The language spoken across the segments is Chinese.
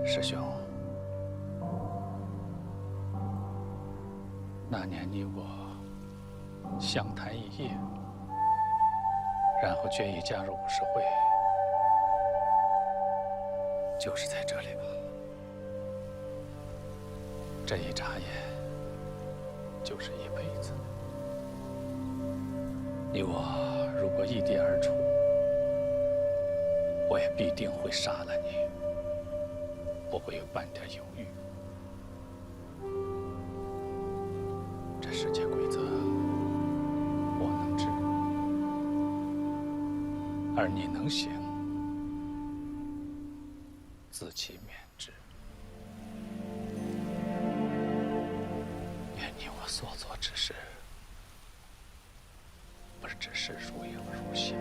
师兄，那年你我相谈一夜，然后决意加入武士会，就是在这里吧。这一眨眼，就是一辈子。你我如果异地而处，我也必定会杀了你，不会有半点犹豫。这世界规则我能知，而你能行，自其免之。愿你我所做之事，不只是如影如现。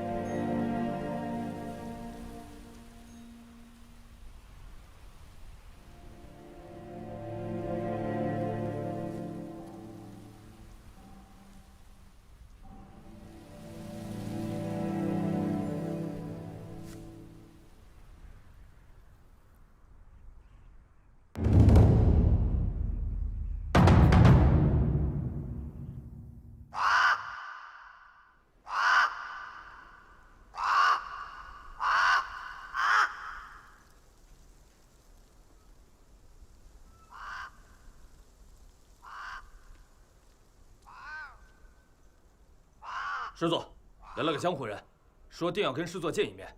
师座，来了个江湖人，说定要跟师座见一面。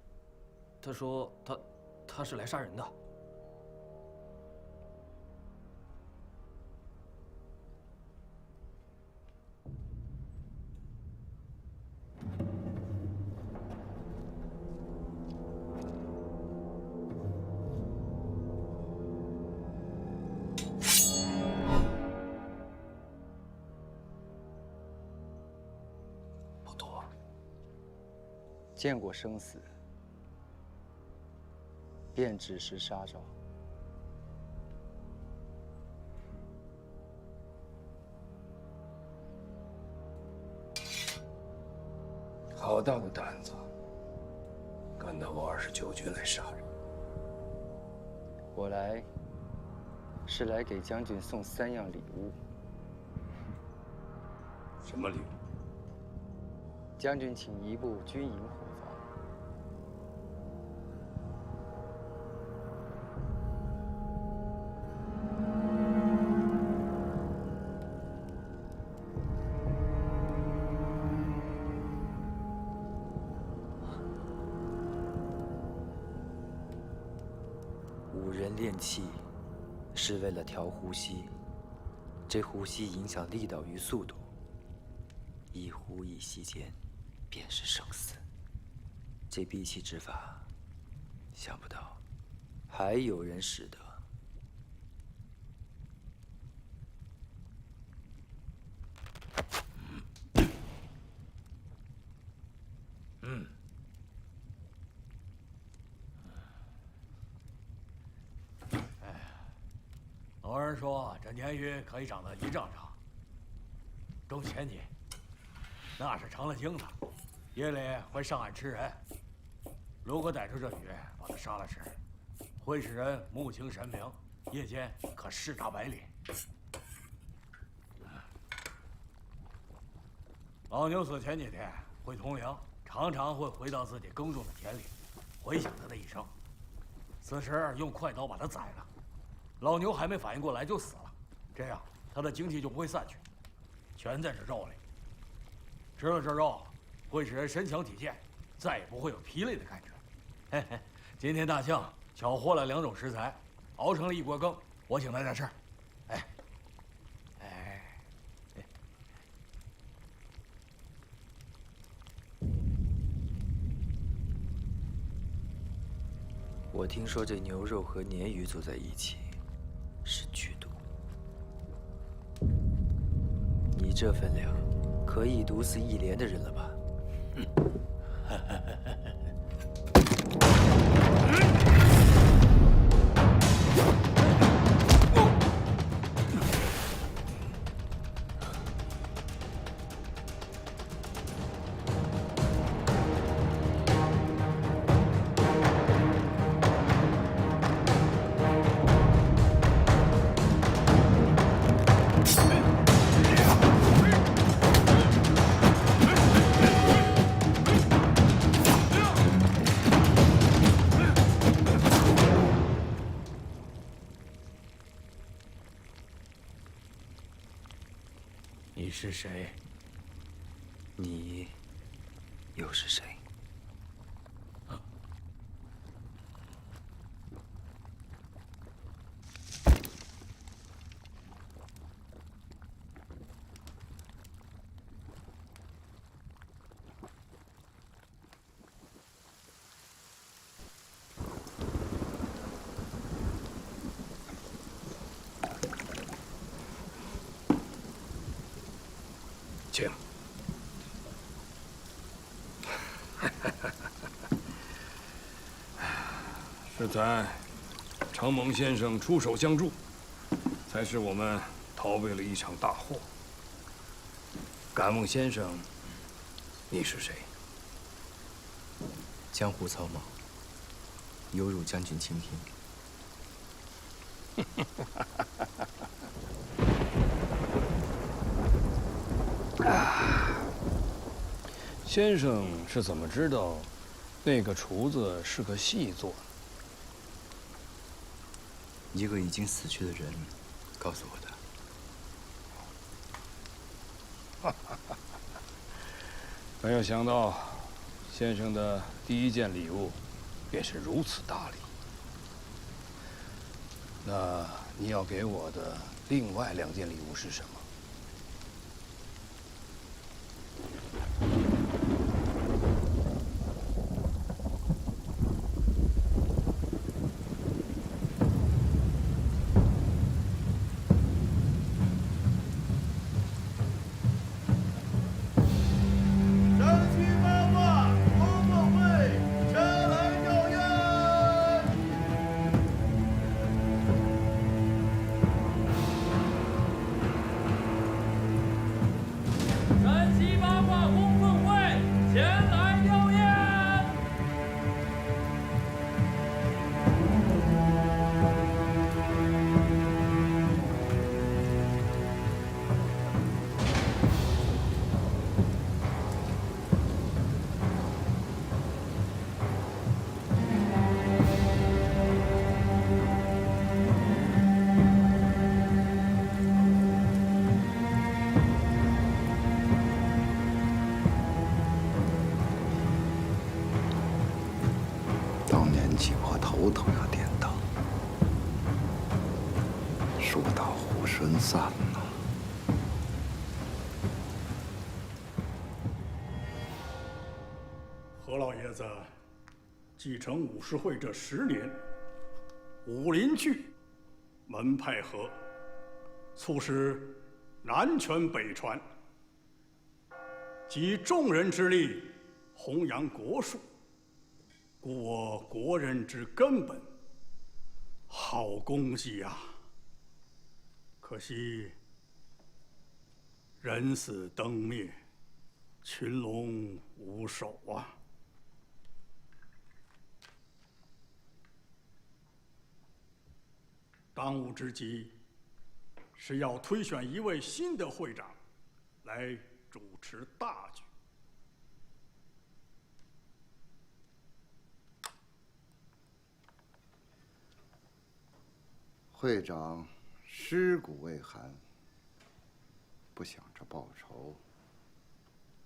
他说他是来杀人的。见过生死，便只识杀招。好大的胆子，敢到我29军来杀人！我来是来给将军送3样礼物。什么礼物？将军请移步军营伙房。武人练气是为了调呼吸，这呼吸影响力道与速度，一呼一吸间便是生死。这闭气之法，想不到还有人使得。老人说这鲶鱼可以长到1丈长，中前几，那是成了精的，夜里会上岸吃人。如果逮住这鱼，把它杀了吃，会使人目清神明，夜间可视察百里。老牛死前几天会通灵，常常会回到自己耕种的田里，回想他的一生。此时用快刀把他宰了。老牛还没反应过来就死了，这样他的精气就不会散去，全在这肉里。吃了这肉，会使人身强体健，再也不会有疲累的感觉。嘿嘿，今天大庆巧获了2种食材，熬成了1锅羹，我请大家吃。我听说这牛肉和鲶鱼做在一起是剧毒，你这分量可以毒死1连的人了吧？你又是谁？请。是在承蒙先生出手相助，才使我们逃避了一场大祸。敢问先生，你是谁？江湖草莽，有辱将军倾听。先生是怎么知道那个厨子是个细作呢？一个已经死去的人告诉我的。没有想到，先生的第一件礼物便是如此大礼。那你要给我的另外2件礼物是什么？起我头头要颠倒，树倒猢狲散呐。何老爷子继承武士会这10年，武林聚，门派合，促使南拳北传，集众人之力，弘扬国术。故我国人之根本，好功绩呀！可惜人死灯灭，群龙无首啊！当务之急是要推选一位新的会长，来主持大局。会长尸骨未寒，不想着报仇，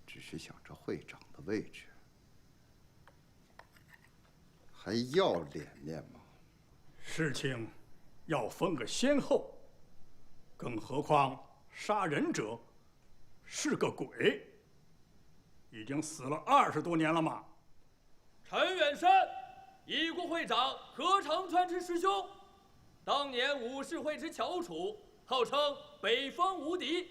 只是想着会长的位置，还要脸面吗？事情要分个先后，更何况杀人者是个鬼，已经死了20多年了嘛。陈远山，已故会长何长川之师兄。当年武士会之翘楚，号称北方无敌。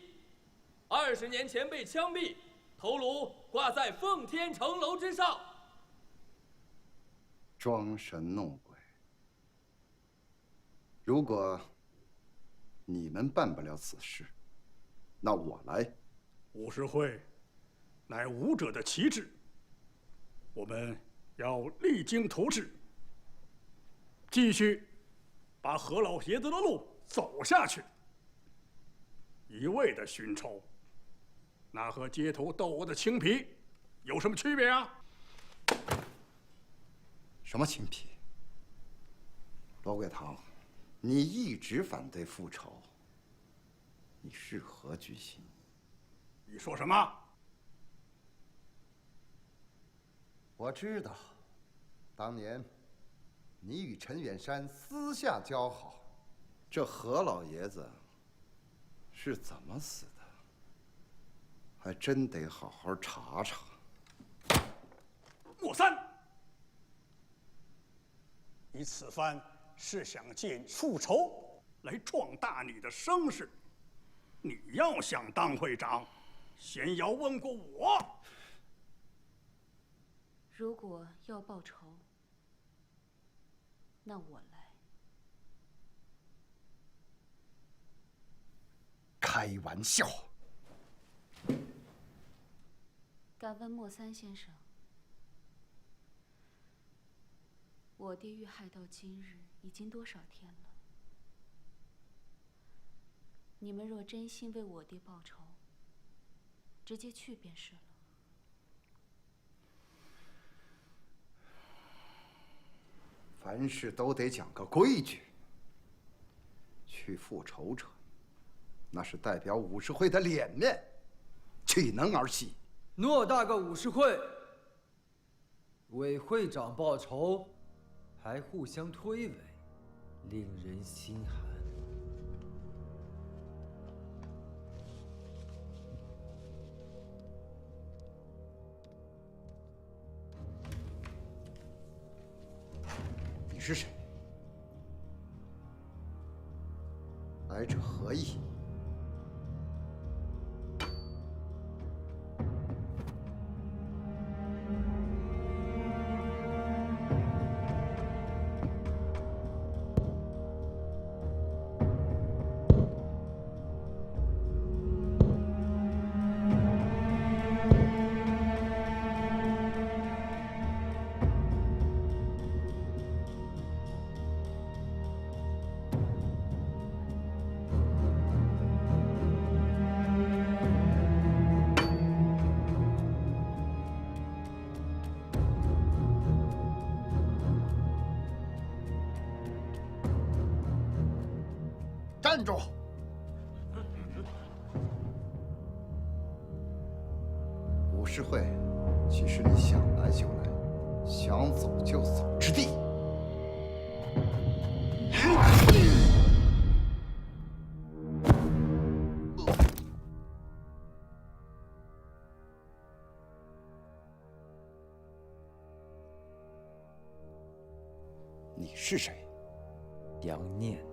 20年前被枪毙，头颅挂在奉天城楼之上。装神弄鬼。如果你们办不了此事，那我来。武士会乃武者的旗帜，我们要励精图治，继续把何老爷子的路走下去。一味的寻仇，那和街头斗殴的青皮有什么区别啊？什么青皮？罗贵堂，你一直反对复仇，你是何居心？你说什么？我知道，当年你与陈远山私下交好，这何老爷子是怎么死的，还真得好好查查。莫三，你此番是想借复仇来壮大你的声势？你要想当会长，先要问过我。如果要报仇，那我来。开玩笑。敢问莫三先生，我爹遇害到今日已经多少天了？你们若真心为我爹报仇，直接去便是了。凡事都得讲个规矩。去复仇者，那是代表武士会的脸面，岂能儿戏？偌大个武士会，为会长报仇，还互相推诿，令人心寒。你是谁？来者何意？站住！武士会岂是你想来就来、想走就走之地？你是谁？杨念。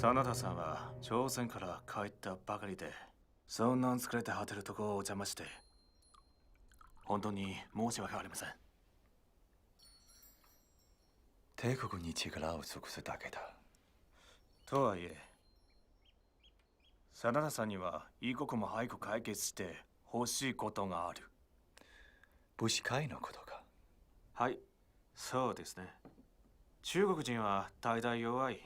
真田さんは朝鮮から帰ったばかりで、そんな疲れて果てるところをお邪魔して、本当に申し訳ありません。帝国に力を尽くすだけだ。とはいえ、真田さんには一刻も早く解決して欲しいことがある。武士会のことか。はい、そうですね。中国人は大体弱い。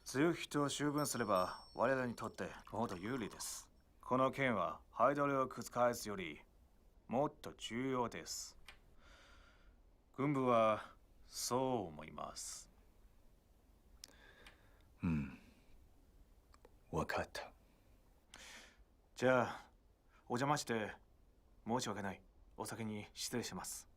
強い人を修分すれば我々にとってもっと有利です。この件はハイドルを覆すよりもっと重要です。軍部はそう思います。うん。わかった。じゃあ、お邪魔して申し訳ない。お先に失礼します。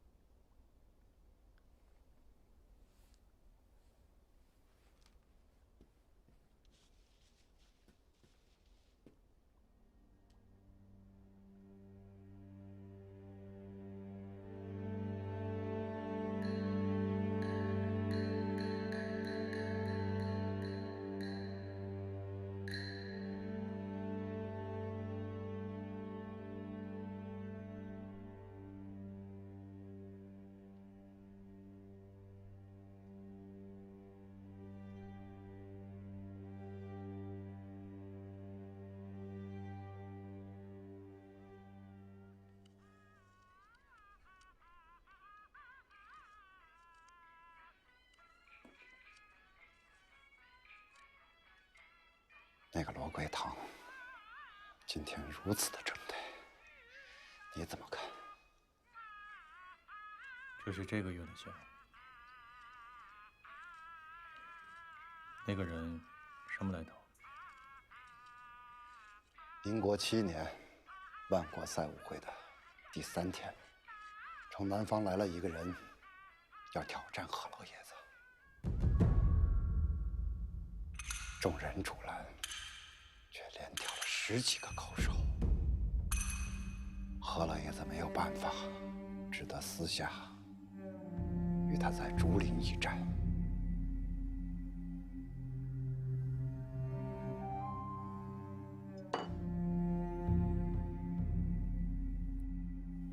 那个罗桂堂今天如此的正队，你怎么看？这是这个月的钱。那个人什么来头？民国7年，万国赛舞会的第3天，从南方来了一个人，要挑战何老爷子。众人阻拦，却连挑了10几个高手。何老爷子没有办法，只得私下与他在竹林一战。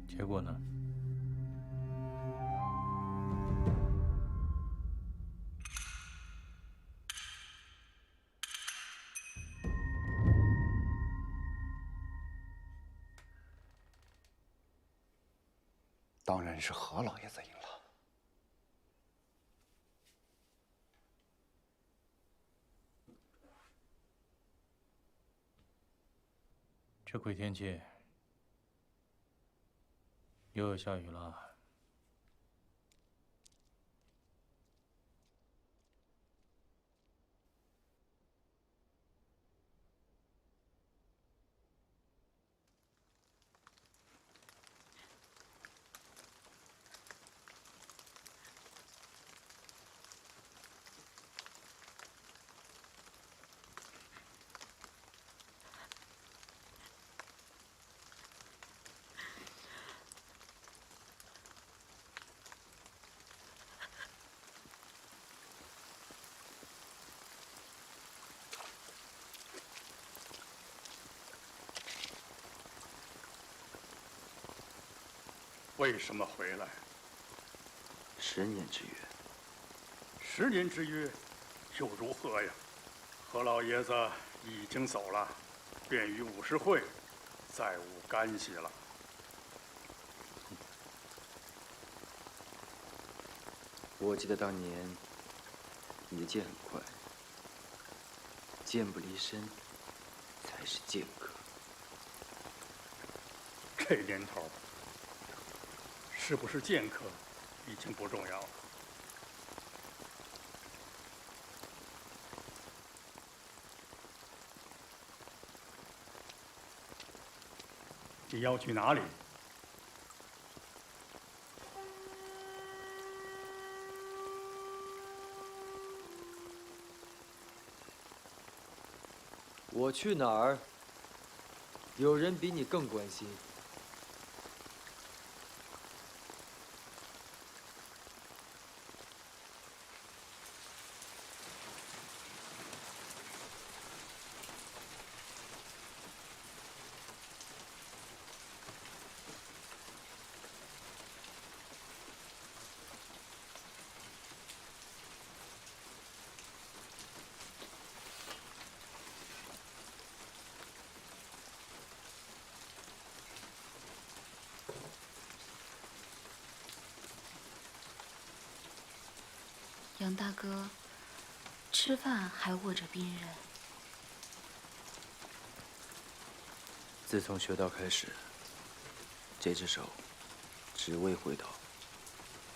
结果呢？当然是何老爷子赢了。这鬼天气，又要下雨了。为什么回来？10年之约。10年之约，又如何呀？何老爷子已经走了，便于武士会再无干系了。我记得当年你的剑很快，剑不离身才是剑客。这年头，是不是剑客已经不重要了。你要去哪里？我去哪儿？有人比你更关心。杨大哥，吃饭还握着兵刃。自从学道开始，这只手只为挥刀，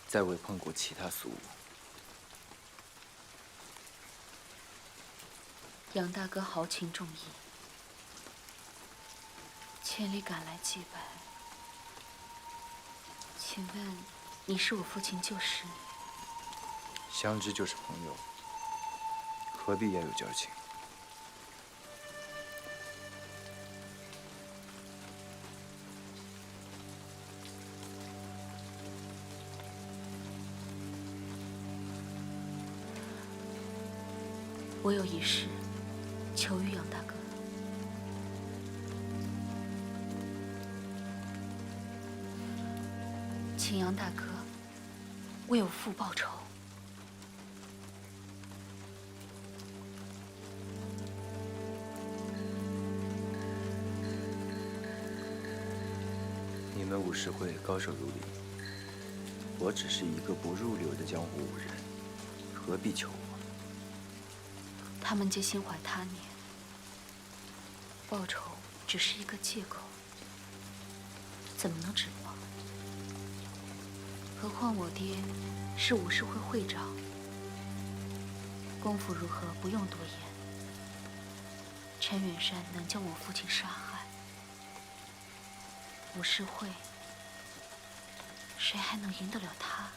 再未碰过其他俗物。杨大哥豪情重义，千里赶来祭拜。请问，你是我父亲旧识？相知就是朋友，何必要有交情？我有一事，求于杨大哥。请杨大哥为我父报仇。你们武士会高手如林，我只是一个不入流的江湖武人，何必求我？他们皆心怀他念，报仇只是一个借口，怎么能指望？何况我爹是武士会会长，功夫如何不用多言。陈远山能将我父亲杀害，武士会谁还能赢得了他？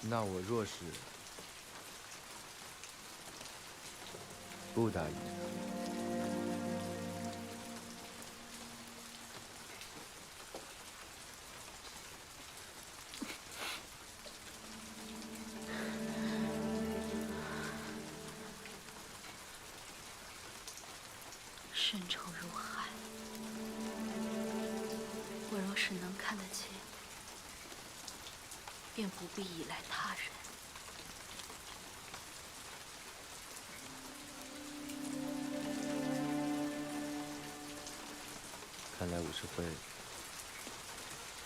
那我若是不答应，深仇如海，我若是能看得见，便不必依赖他人。看来武士会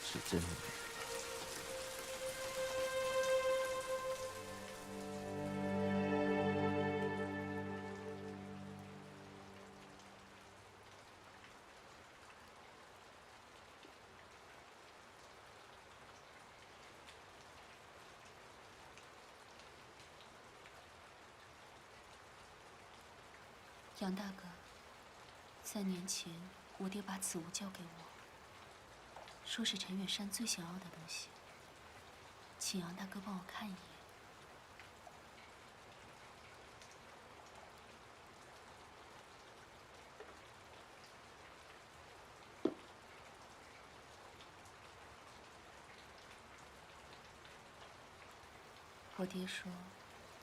是真的没人。杨大哥，3年前我爹把此物交给我，说是陈远山最想要的东西，请杨大哥帮我看一眼。我爹说，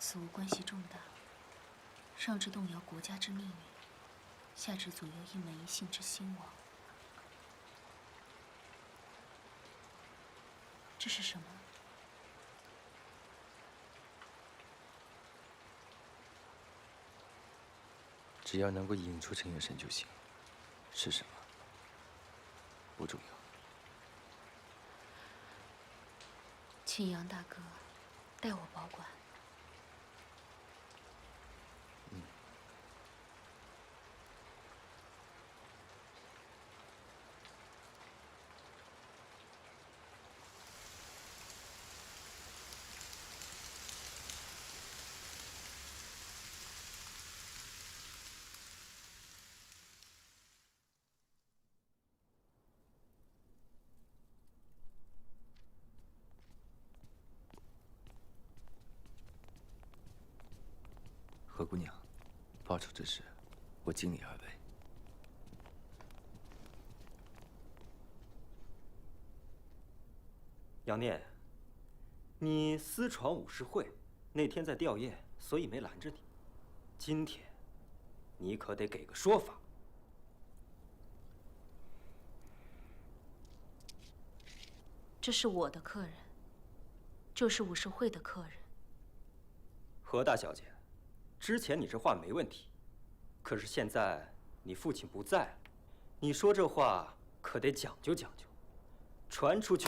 此物关系重大。上至动摇国家之命运，下至左右一门一姓之兴亡。这是什么？只要能够引出陈远山就行，是什么不重要。请杨大哥代我保管。何姑娘，报仇之事，我尽力而为。杨念，你私闯武士会，那天在吊唁，所以没拦着你。今天，你可得给个说法。这是我的客人，就是武士会的客人。何大小姐，之前你这话没问题，可是现在你父亲不在，你说这话可得讲究讲究，传出去。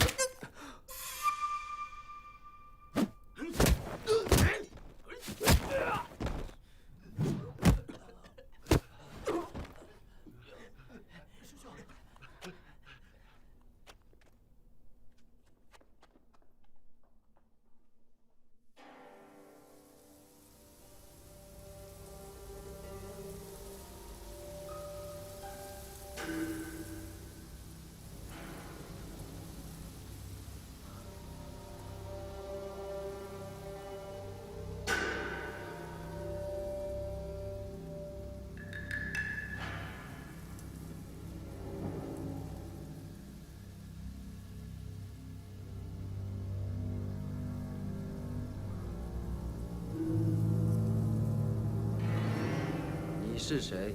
你是谁？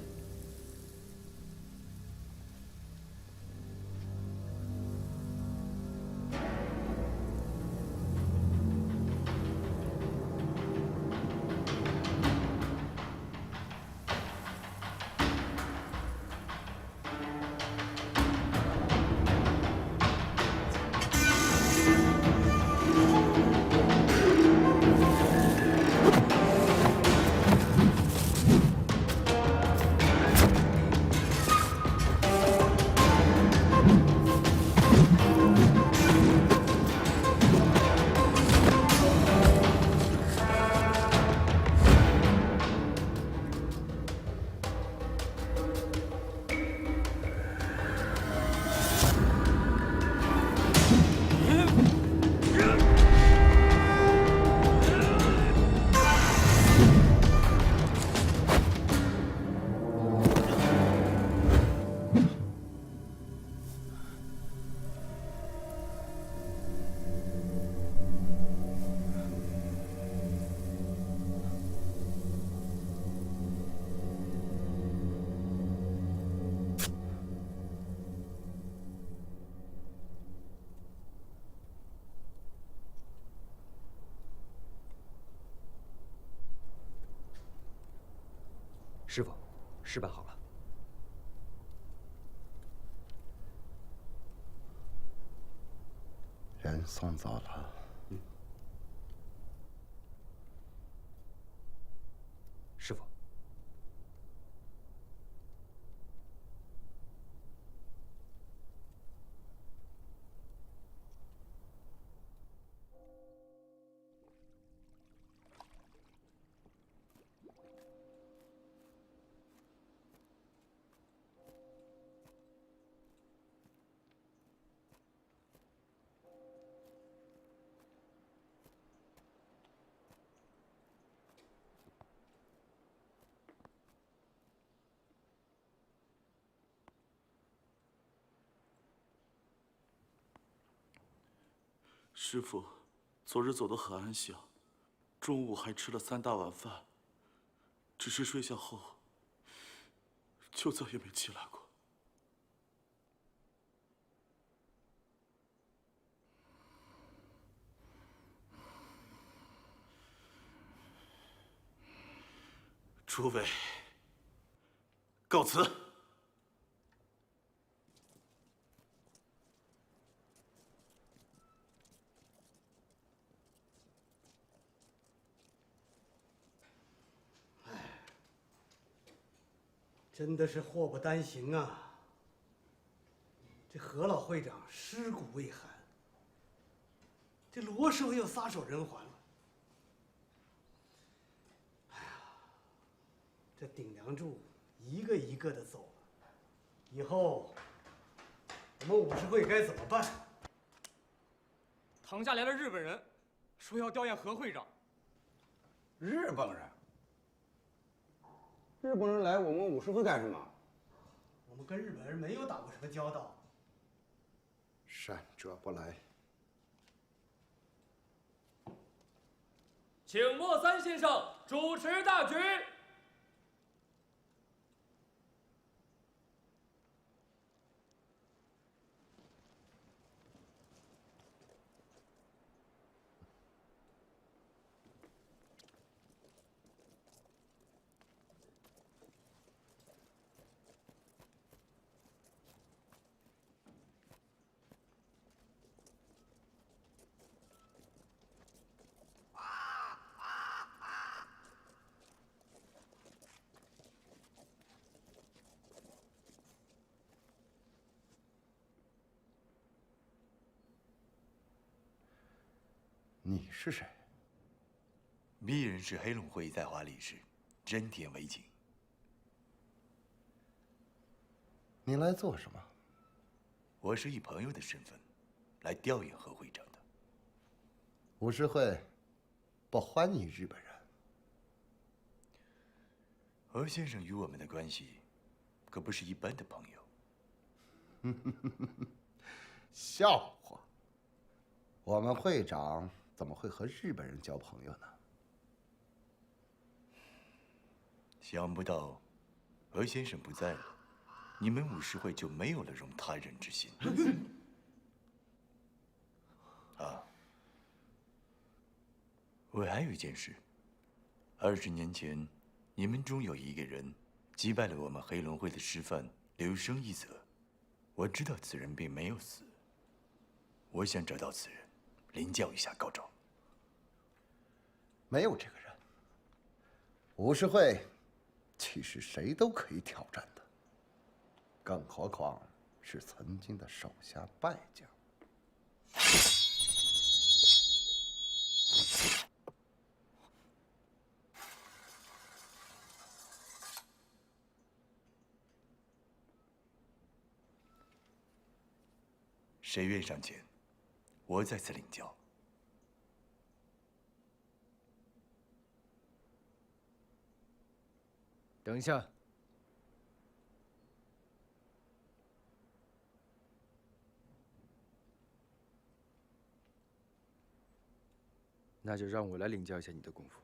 师傅，事办好了。人送走了。师傅，师傅，昨日走得很安详，中午还吃了3大碗饭，只是睡下后就再也没起来过。诸位，告辞。真的是祸不单行啊！这何老会长尸骨未寒，这罗师傅又撒手人寰了。哎呀，这顶梁柱一个一个的走了，以后我们武士会该怎么办？堂下来了日本人，说要吊唁何会长。日本人？日本人来我们武士会干什么？我们跟日本人没有打过什么交道。善者不来。请莫三先生主持大局。你是谁？鄙人是黑龙会在华理事真田为景。你来做什么？我是以朋友的身份来吊唁何会长的。武士会不欢迎日本人。何先生与我们的关系可不是一般的朋友。笑话！我们会长怎么会和日本人交朋友呢？想不到何先生不在了，你们武士会就没有了容他人之心。啊，我还有一件事，20年前，你们中有一个人击败了我们黑龙会的师范刘生一泽，我知道此人并没有死。我想找到此人，领教一下高招。没有这个人。武士会其实谁都可以挑战的，更何况是曾经的手下败将。谁愿上前？我再次领教。等一下。那就让我来领教一下你的功夫。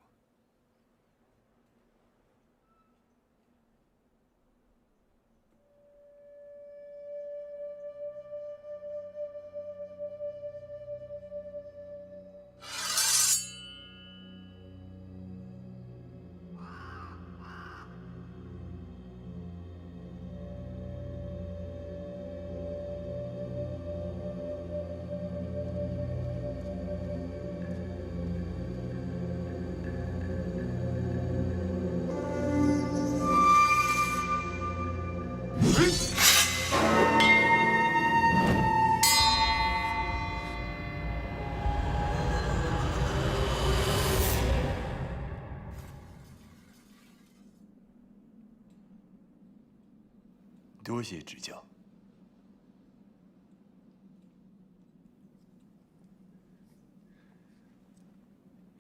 多谢指教。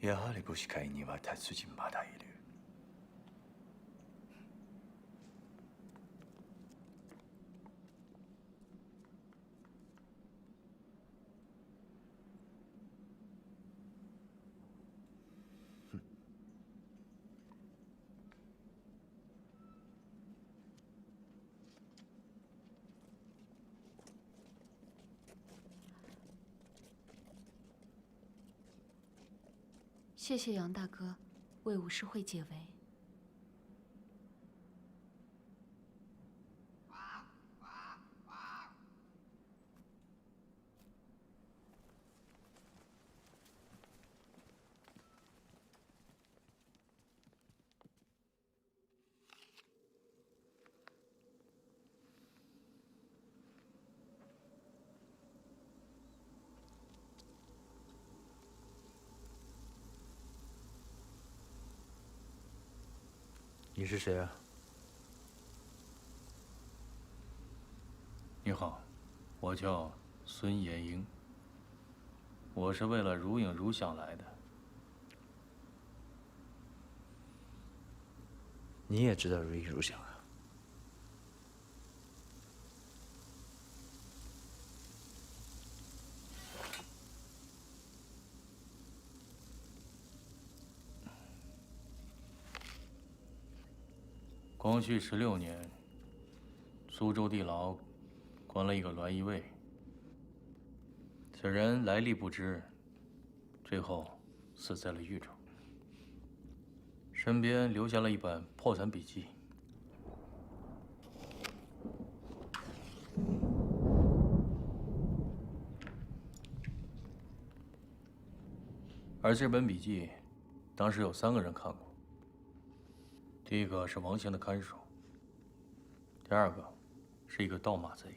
やはり母子会には達人まだいる。谢谢杨大哥为武士会解围。你是谁啊？你好，我叫孙延英。我是为了如影如想来的。你也知道如影如想啊？光绪16年，苏州地牢关了一个栾仪卫，此人来历不知，最后死在了狱中，身边留下了一本破残笔记。而这本笔记，当时有3个人看过。第一个是王祥的看守，第2个是一个盗马贼，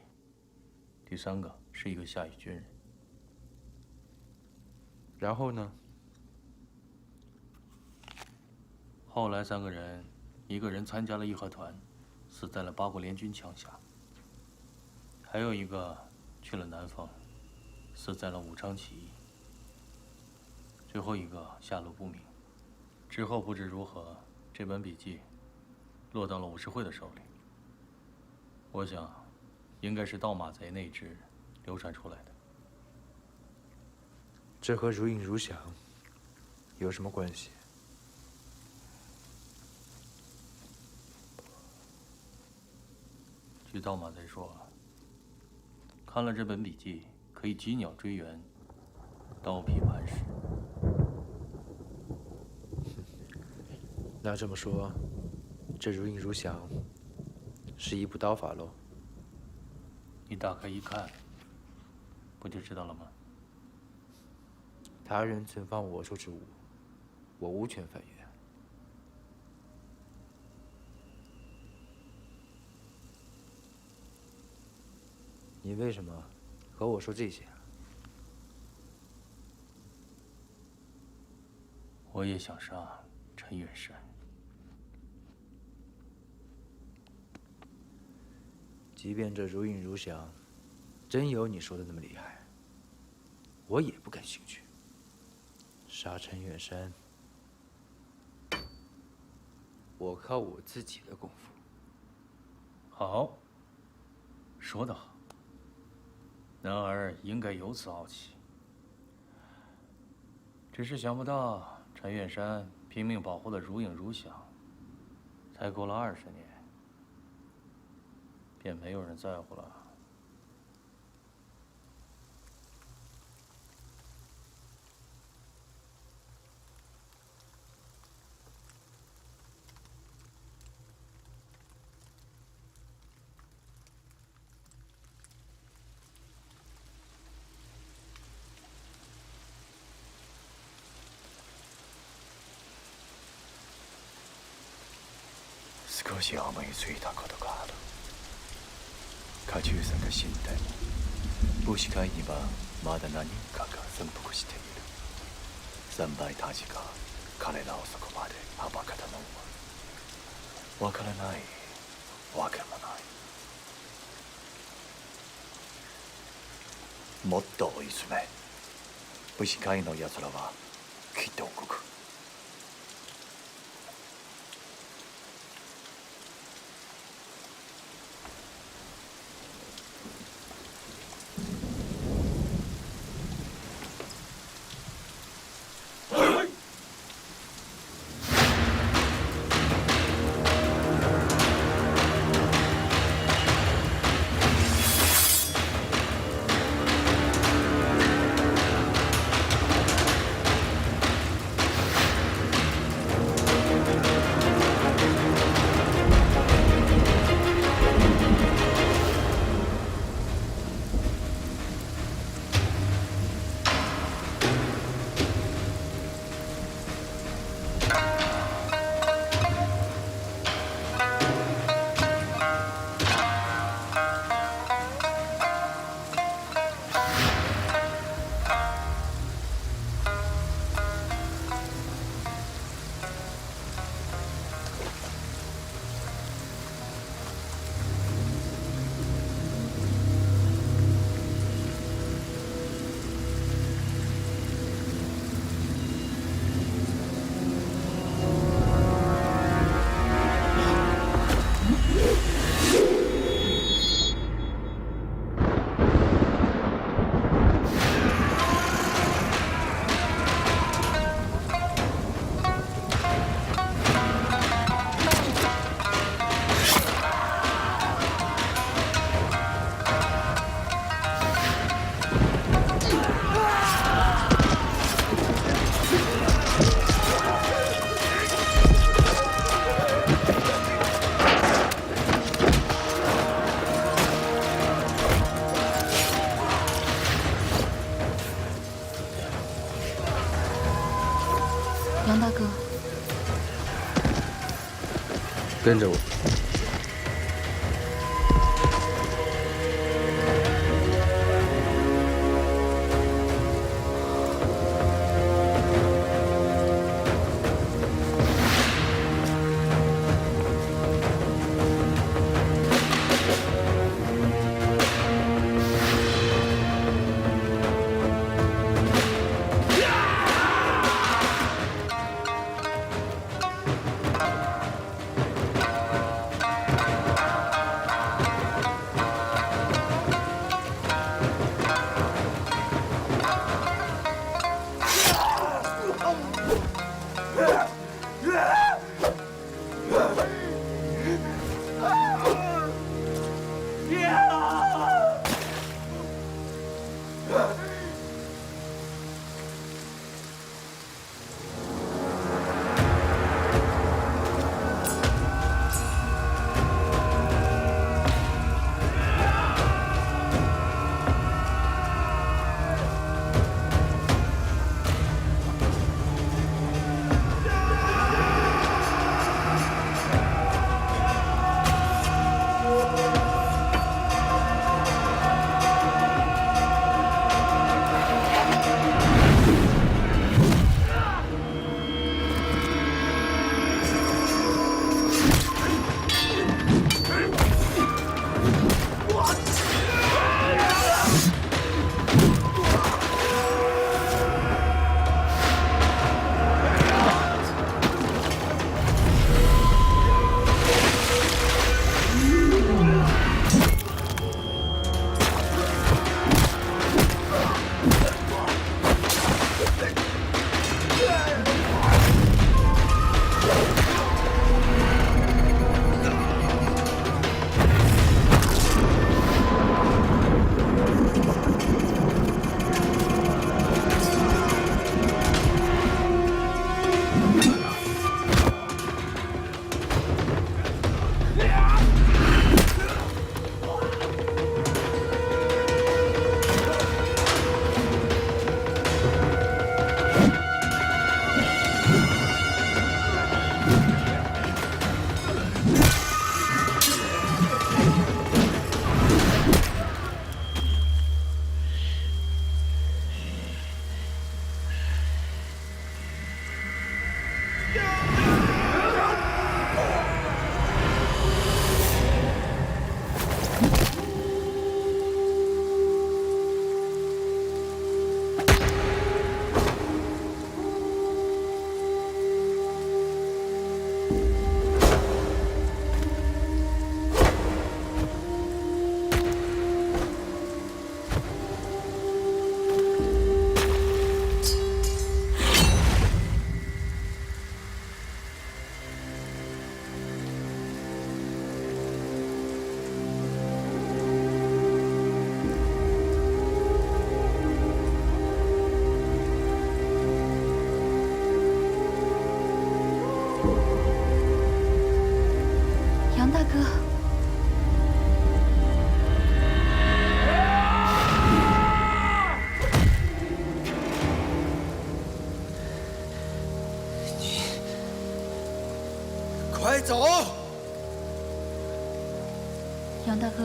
第3个是一个下狱军人。然后呢？后来3个人，一个人参加了义和团，死在了八国联军枪下；还有一个去了南方，死在了武昌起义；最后一个下落不明。之后不知如何，这本笔记落到了武士会的手里。我想，应该是盗马贼那一支流传出来的。这和如影如想有什么关系？据盗马贼说，看了这本笔记，可以击鸟追源，刀劈磐石。那这么说，这如影如想是一部刀法喽？你打开一看，不就知道了吗？他人曾犯我手之物，我无权反冤。你为什么和我说这些？我也想杀陈远山。即便这如影如响，真有你说的那么厉害，我也不感兴趣。杀陈远山，我靠我自己的功夫。好，说得好。男儿应该有此傲气。只是想不到陈远山拼命保护的如影如响，才过了20年，便没有人在乎了。少し思いついたことがある。家中さんが死んで、母子会にはまだ何人かが潜伏している。3倍たちが彼らをそこまで暴かたのはわからないわけもない。もっと追い詰め、母子会の奴らはきっと動く。杨大哥，跟着我。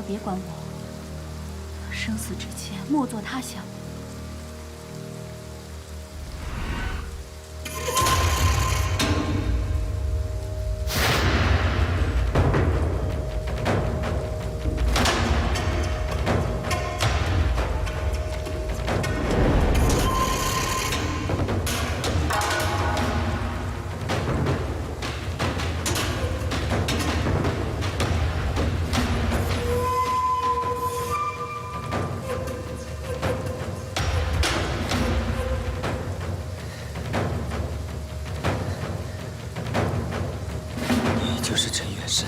别管我，生死之间莫作他想。就是陈远山。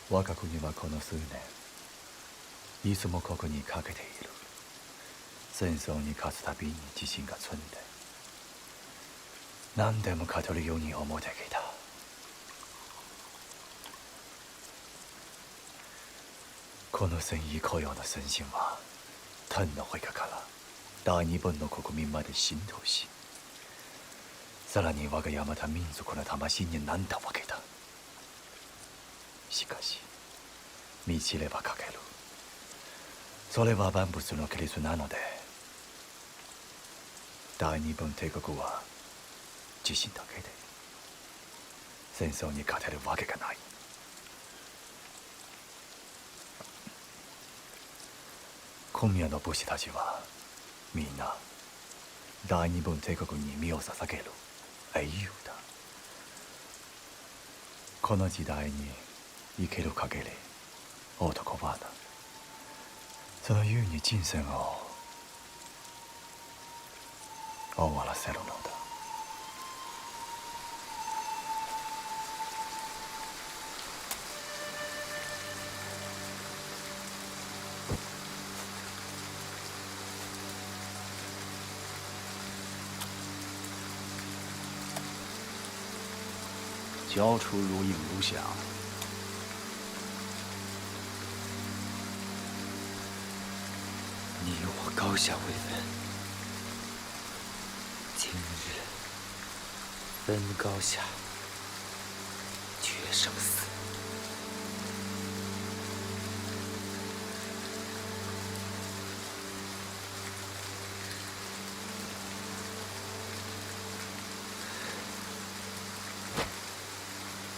我が国はこの数年、いつもここにかけている。戦争に勝つたびに自信がつんで、何でも勝てるように思ってきた。この戦意高揚の戦心は、天の陛下から大日本の国民まで浸透し、さらに我が山田民族の魂になったわけだ。しかし、見知ればかける。それは万物の規律なので、大日本帝国は自信だけで戦争に勝てるわけがない。今夜の武士たちはみんな大日本帝国に身を捧げる英雄だ。この時代に生きる限り男はな、その優に人生を終わらせるのだ。交出如影如响。你我高下为分，今日分高下，决生死。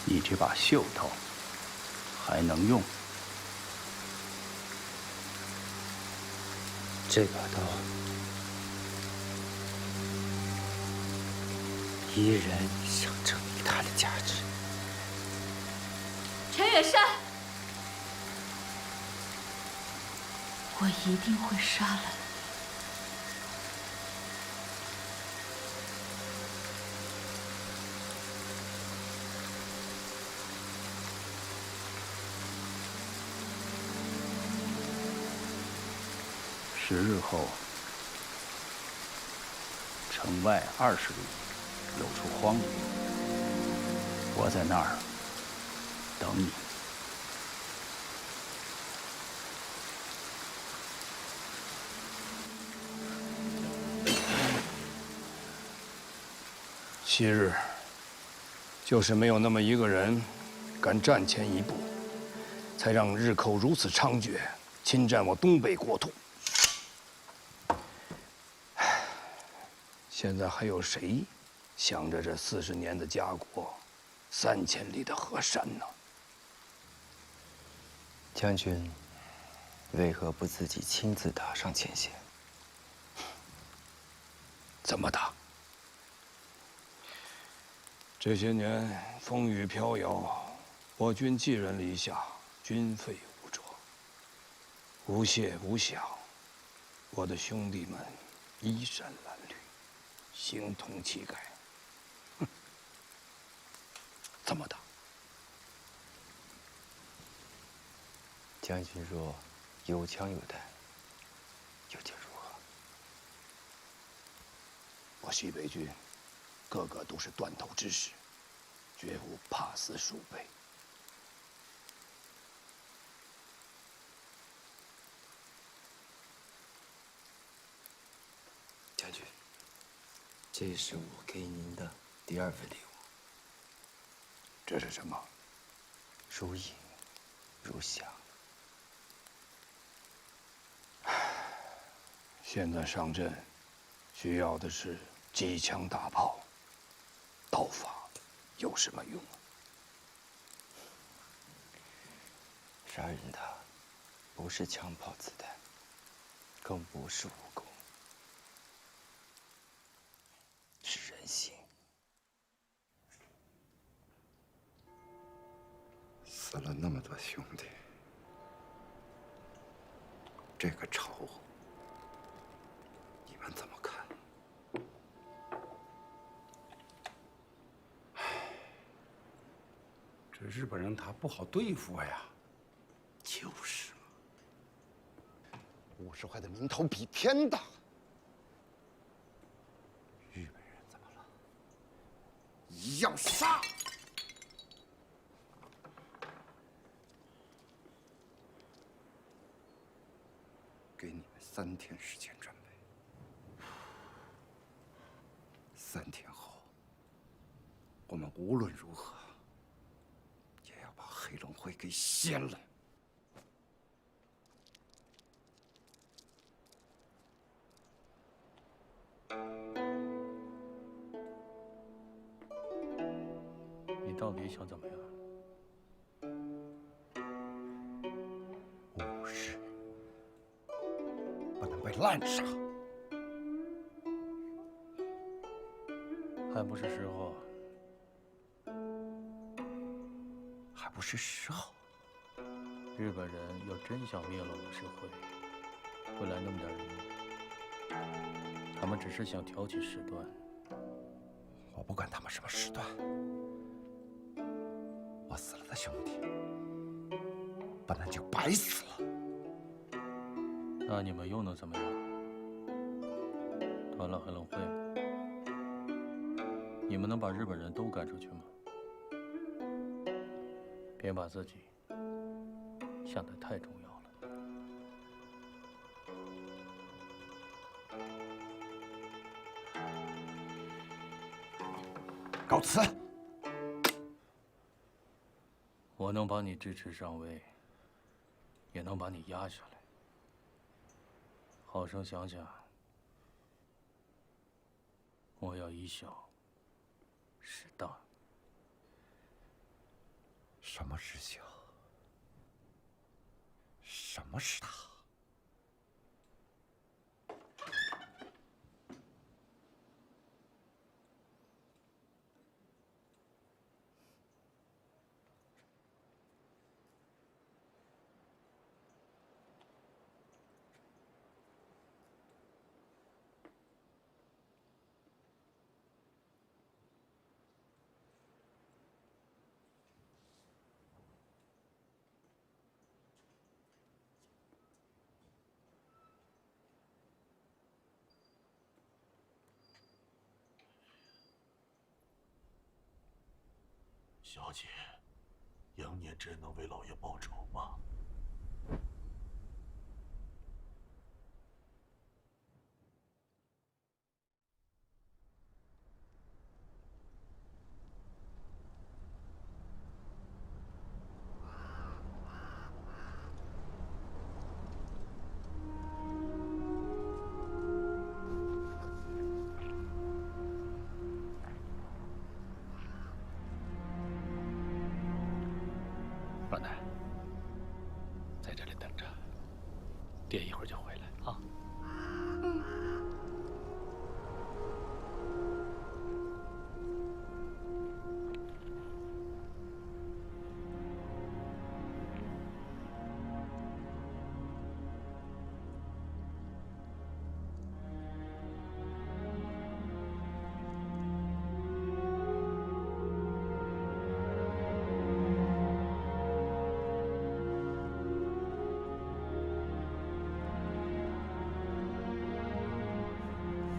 你这把袖刀还能用？这把刀依然象征于它的价值。陈远山，我一定会杀了你。10日后，城外20里有处荒野，我在那儿等你。昔日，就是没有那么一个人敢站前一步，才让日寇如此猖獗，侵占我东北国土。现在还有谁想着这40年的家国，3000里的河山呢？将军为何不自己亲自打上前线？怎么打？这些年风雨飘摇，我军寄人篱下，军费无着，无谢无享。我的兄弟们衣衫褴褛，形同乞丐。哼，怎么打？将军若有枪有弹，又将如何？我西北军个个都是断头之士，绝无怕死鼠辈。将军，这是我给您的第2份礼物。这是什么？如影如响。现在上阵，需要的是机枪大炮，刀法有什么用啊？杀人的不是枪炮子弹，更不是武功，是人性。死了那么多兄弟，这个仇，你们怎么看？这日本人他不好对付呀。就是嘛，50会的名头比天大。日本人怎么了？一样杀！给你们3天时间准备。3天后，我们无论如何也要把黑龙会给掀了。你到底想怎么样？武士不能被滥杀，还不是时候。还不是时候。日本人要真想灭了武士会，会来那么点人？他们只是想挑起事端。我不管他们什么事端，我死了的兄弟不能就白死了。那你们又能怎么样？断了黑龙会，你们能把日本人都赶出去吗？别把自己想得太重要了。告辞。我能把你支持上位，也能把你压下来。好生想想，我要以小失大。什么是小？什么是大？小姐，杨念真能为老爷报仇吗？老奶，在这里等着，爹一会儿就回来啊。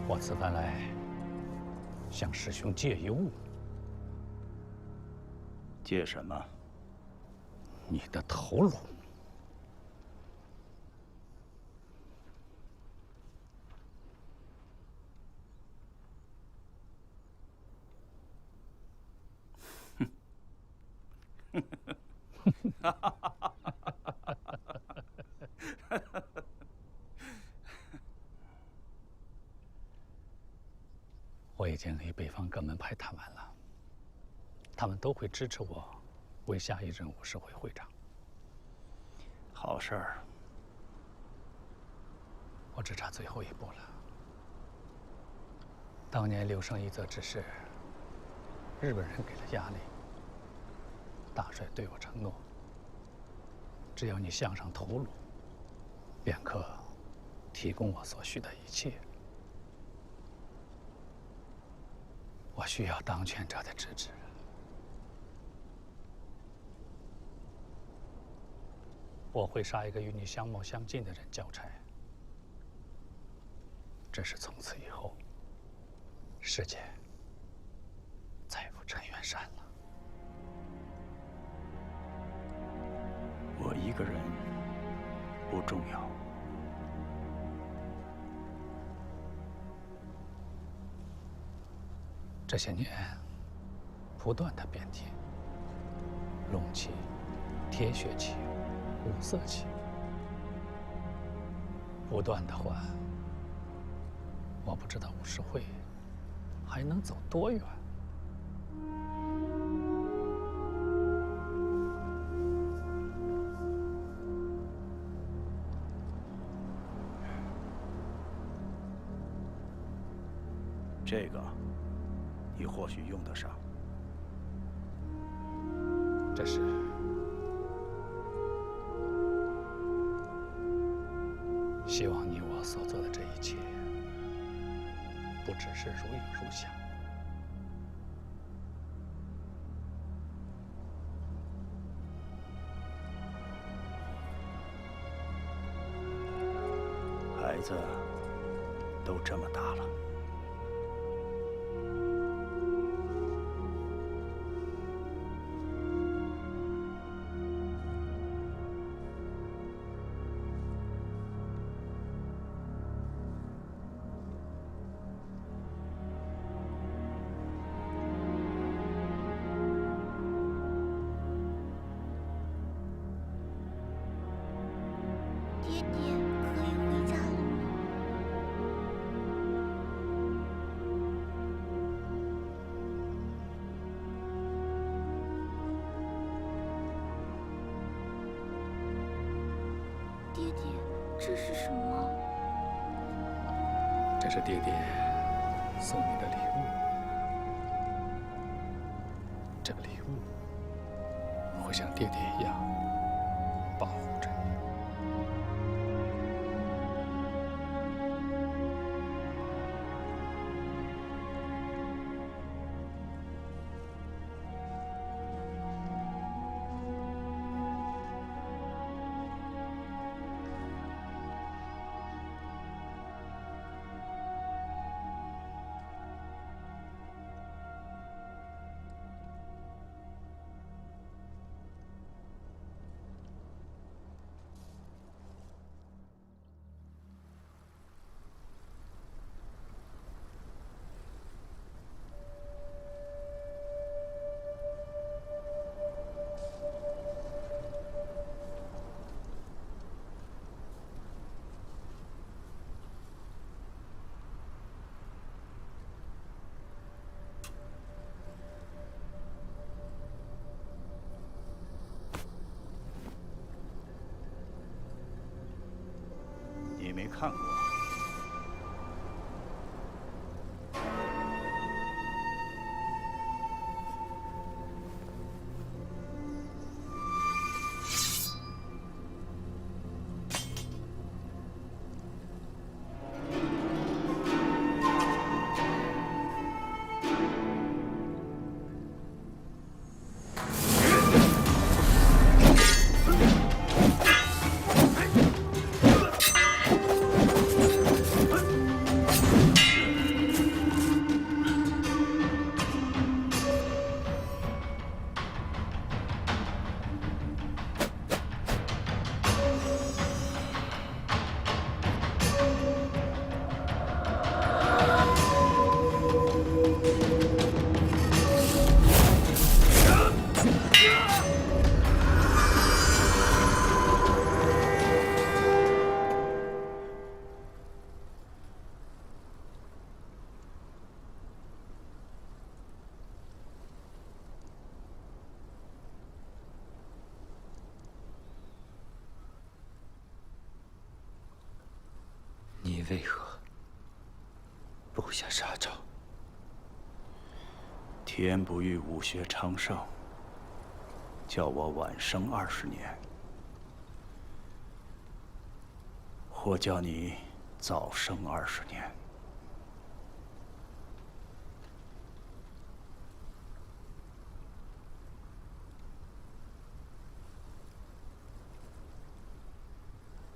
我此番来，向师兄借一物。借什么？你的头颅。我已经与北方各门派谈完了，他们都会支持我为下一任武士会会长。好事儿。我只差最后一步了。当年柳生一则之事，日本人给了压力，大帅对我承诺，只要你项上头颅，便可提供我所需的一切。我需要当权者的支持。我会杀一个与你相貌相近的人交差。只是从此以后，世界再无陈元山了。我一个人不重要。这些年，不断的变天，龙旗、铁血旗、五色旗，不断的换。我不知道武士会还能走多远。这个，你或许用得上。这是希望你我所做的这一切，不只是如影如相。孩子都这么大了。这是什么？这是爹爹送你的礼物。这个礼物会像爹爹一样保护着你。你没看过。你为何布下杀招？天不欲武学昌盛，叫我晚生20年，或叫你早生20年。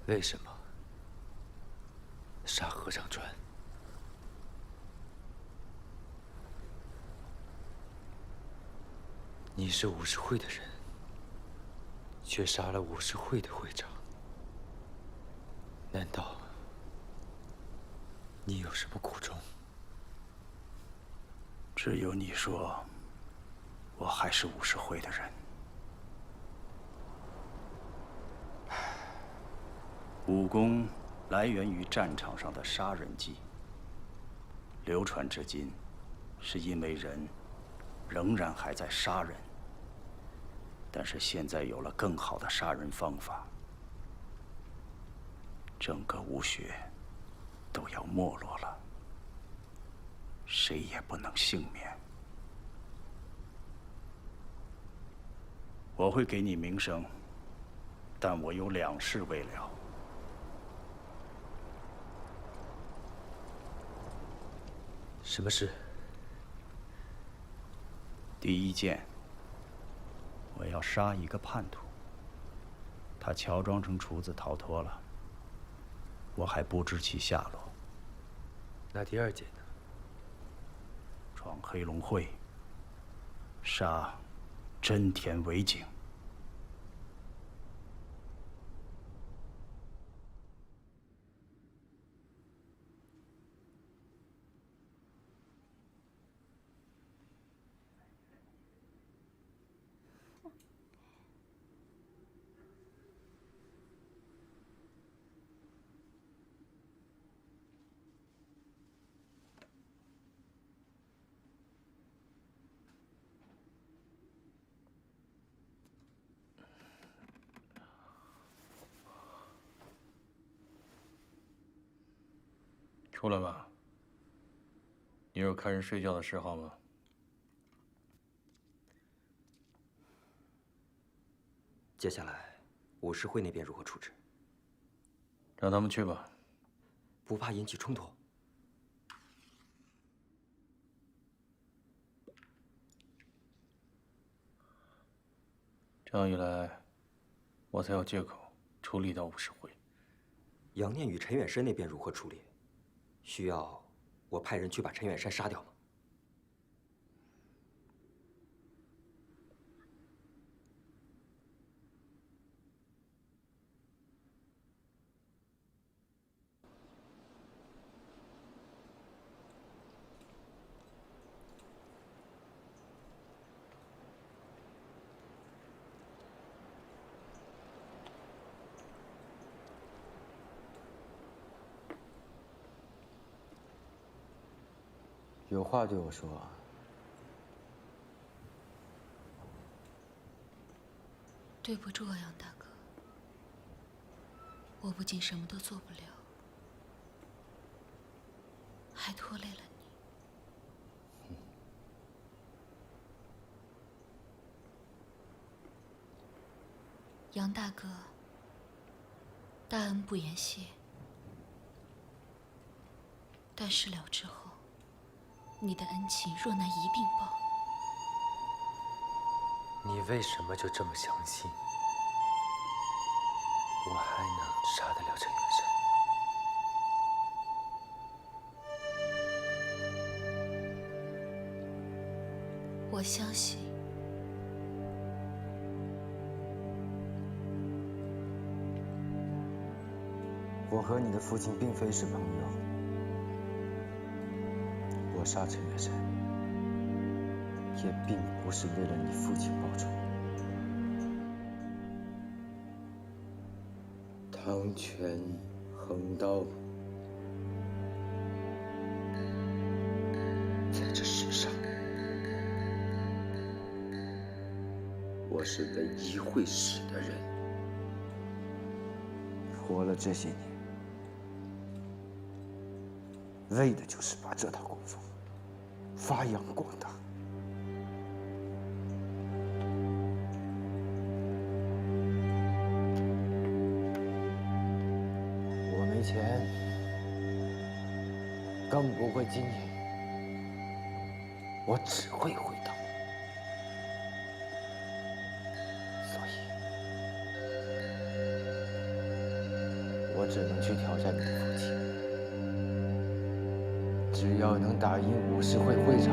为什么杀合掌川？你是武士会的人，却杀了武士会的会长，难道你有什么苦衷？只有你说，我还是武士会的人。武功来源于战场上的杀人技，流传至今，是因为人仍然还在杀人。但是现在有了更好的杀人方法，整个武学都要没落了，谁也不能幸免。我会给你名声，但我有2事未了。什么事？第一件，我要杀一个叛徒。他乔装成厨子逃脱了，我还不知其下落。那第2件呢？闯黑龙会，杀真田为景。出来吧。你有看人睡觉的嗜好吗？接下来，武士会那边如何处置？让他们去吧。不怕引起冲突？这样一来，我才有借口处理到武士会。杨念与陈远山那边如何处理？需要我派人去把陈远山杀掉吗？有话对我说。对不住啊，杨大哥，我不仅什么都做不了，还拖累了你。杨大哥，大恩不言谢，但事了之后，你的恩情若能一并报，你为什么就这么相信我还能杀得了陈远山？我相信，我和你的父亲并非是朋友。我杀陈远山，也并不是为了你父亲报仇。汤泉横刀，在这世上，我是唯一会死的人。活了这些年，为的就是把这套功夫发扬光大。我没钱，更不会经营，我只会会道。所以，我只能去挑战你的父亲。只要能打赢武士会会长，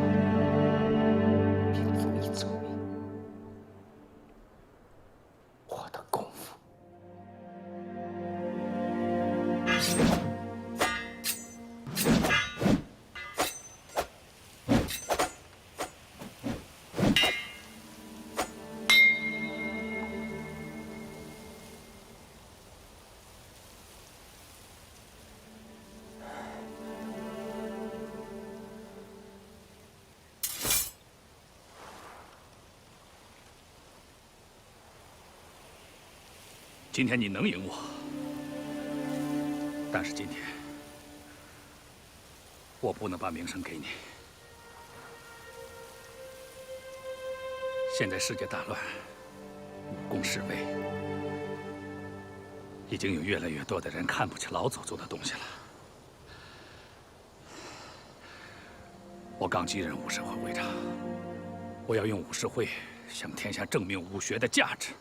便足以证明我的功夫。今天你能赢我，但是今天我不能把名声给你。现在世界大乱，武功式微，已经有越来越多的人看不起老祖宗的东西了。我刚继任武士会会长，我要用武士会向天下证明武学的价值。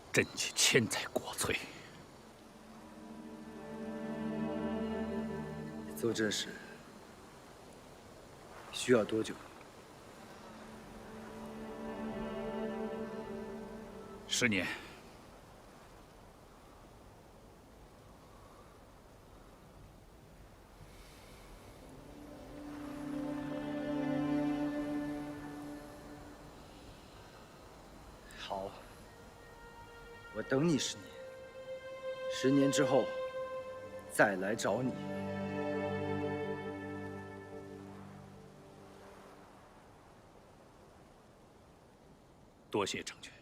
振起千载国粹。做这事需要多久？10年。好。我等你10年，10年之后再来找你。多谢成全。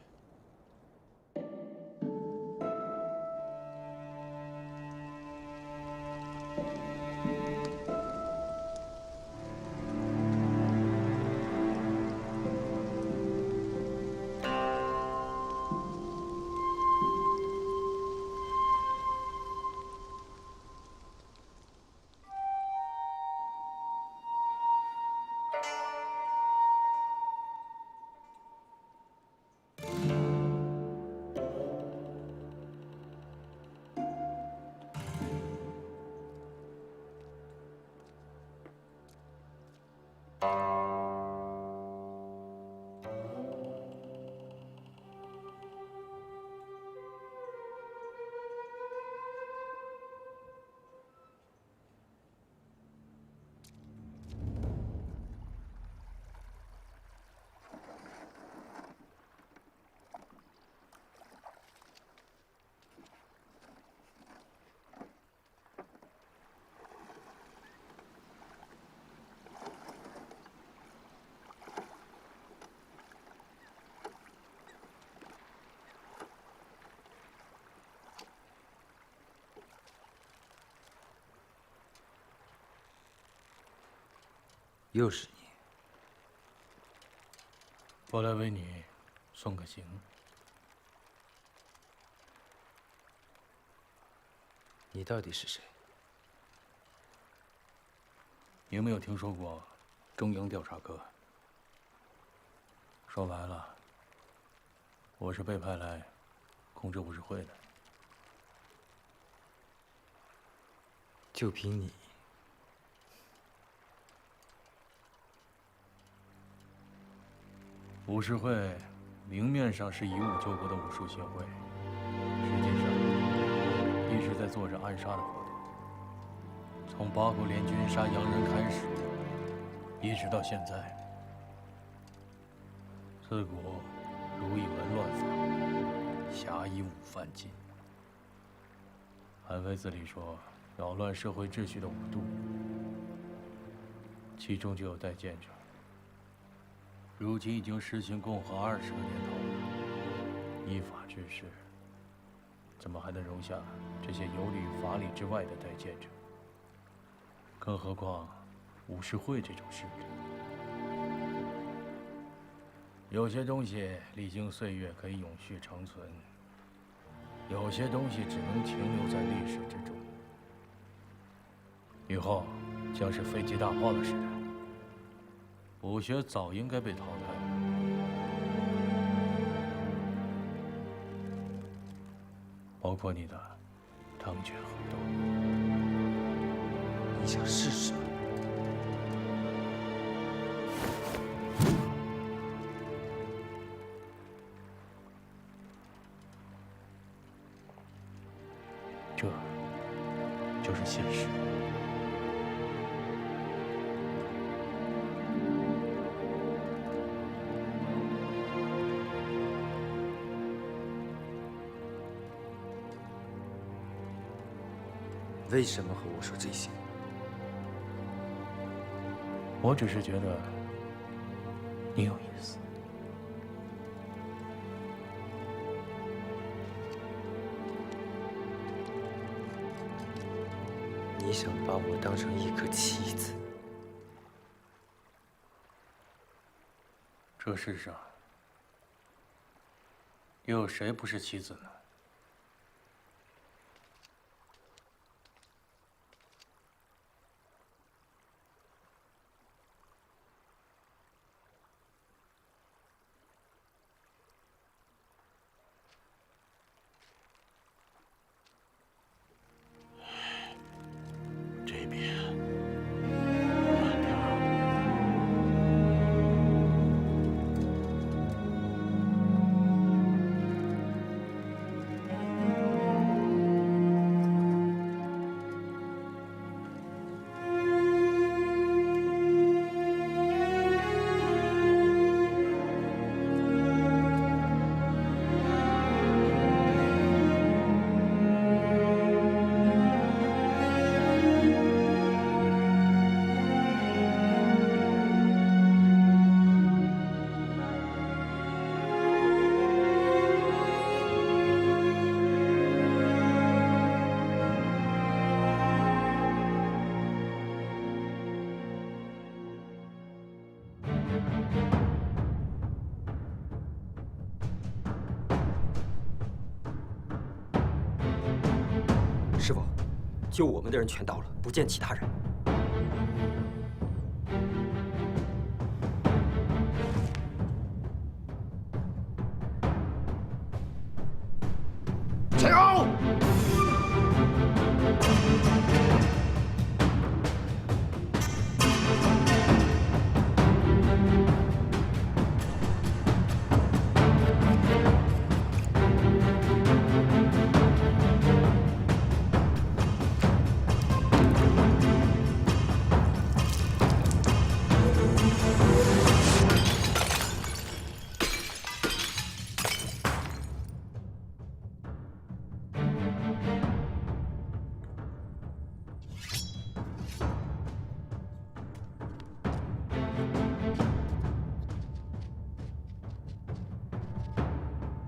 又是你。我来为你送个行。你到底是谁？你有没有听说过中央调查科？说白了，我是被派来控制武士会的。就凭你？武士会明面上是以武救国的武术协会，实际上一直在做着暗杀的活动。从八国联军杀洋人开始，一直到现在，自古儒以文乱法，侠以武犯禁。韩非子里说，扰乱社会秩序的5度，其中就有带剑者。如今已经实行共和20个年头了，依法治世，怎么还能容下这些游离于法理之外的带剑者？更何况武士会这种势力。有些东西历经岁月可以永续长存，有些东西只能停留在历史之中。以后将是飞机大炮的时代，武学早应该被淘汰了。包括你的汤拳合斗。你想试试吗？这就是现实。为什么和我说这些？我只是觉得你有意思。你想把我当成一颗棋子？这世上又有谁不是棋子呢？这边。师傅，救我们的人全到了，不见其他人。前后！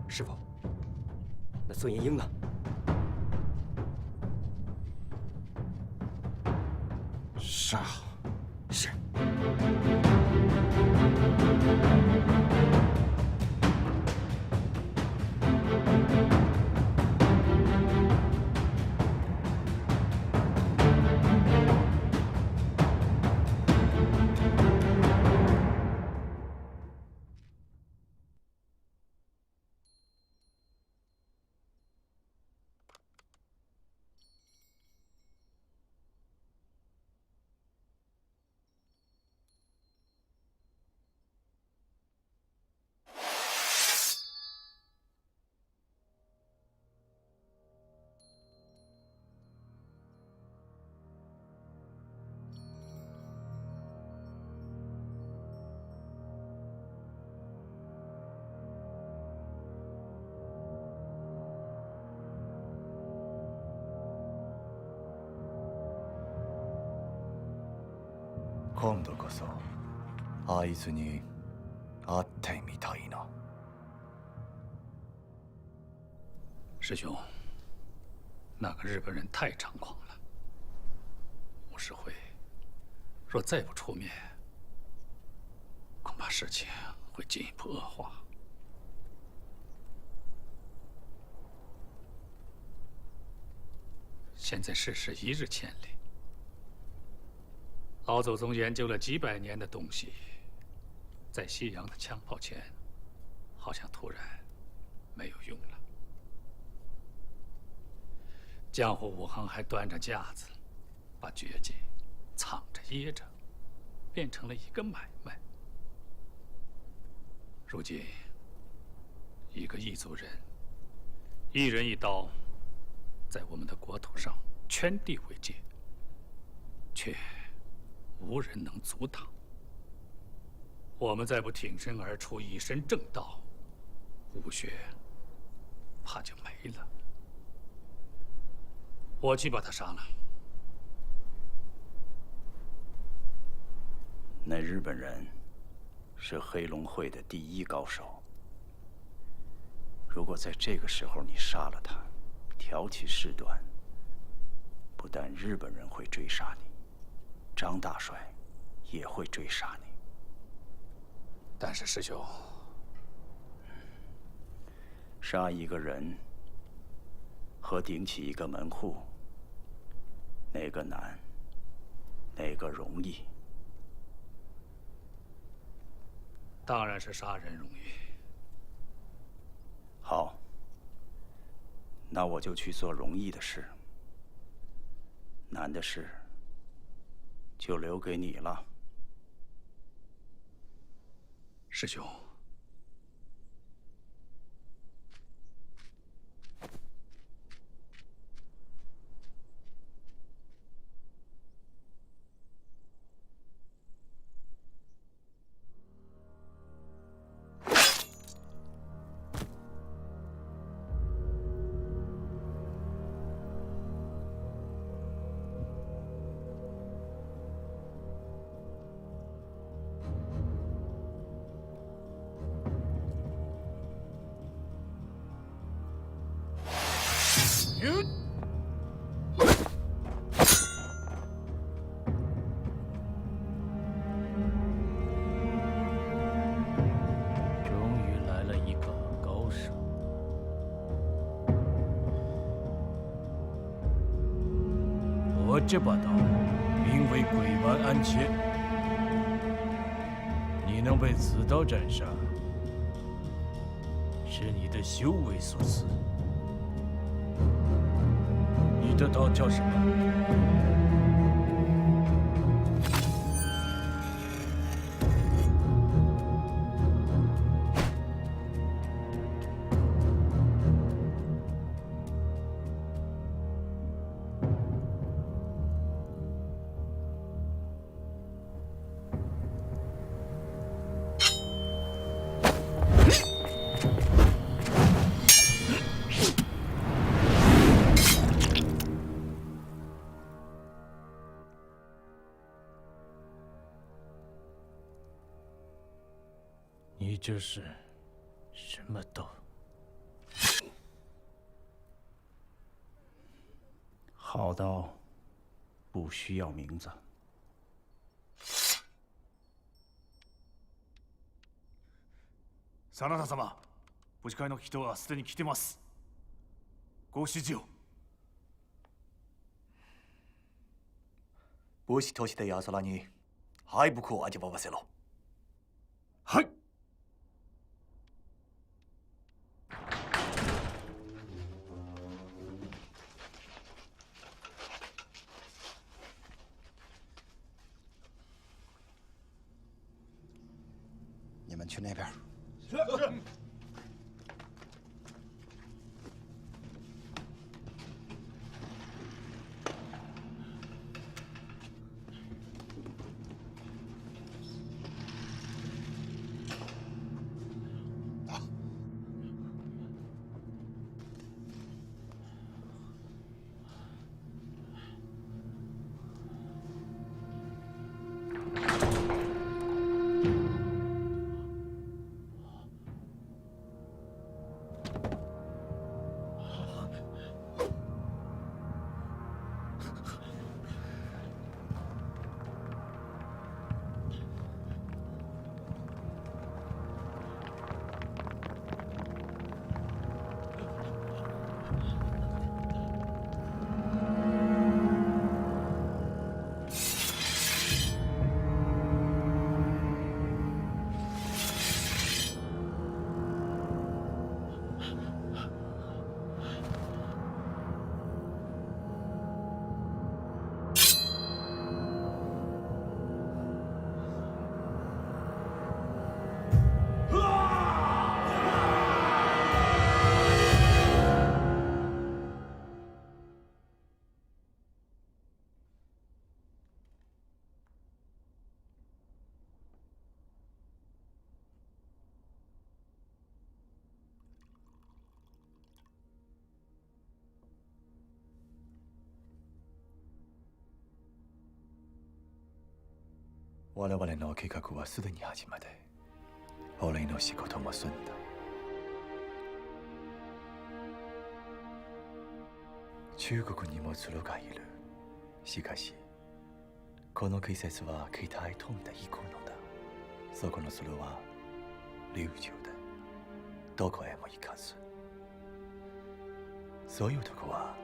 师傅，那孙银英呢？杀！是。今度こそあいつに会ってみたいな。师兄，那个日本人太猖狂了，武士会若再不出面，恐怕事情会进一步恶化。现在世事一日千里，老祖宗研究了几百年的东西，在西洋的枪炮前，好像突然没有用了。江湖武行还端着架子，把绝技藏着掖着，变成了一个买卖。如今，一个异族人，一人一刀，在我们的国土上圈地为界，却无人能阻挡。我们再不挺身而出，以身正道，武学怕就没了。我去把他杀了。那日本人是黑龙会的第一高手。如果在这个时候你杀了他，挑起事端，不但日本人会追杀你，张大帅也会追杀你。但是师兄，杀一个人和顶起一个门户，哪个难，哪个容易？当然是杀人容易。好，那我就去做容易的事，难的事就留给你了。师兄，终于来了一个高手。我这把刀名为鬼丸安切，你能被此刀斩杀，是你的修为所赐。你的刀叫什么？你这是什么刀？好刀不需要名字。真田様、母子会の人はすでに来てます。ご指示を。武士として奴らに敗北を味わわせろ。はい。你们去那边。是。我々の計画はすでに始まり、俺の仕事も済んだ。中国にも鶴がいる。しかし、この季節は北へ飛んでいくのだ。そこの鶴は竜獣で、どこへも行かず。そういうとこは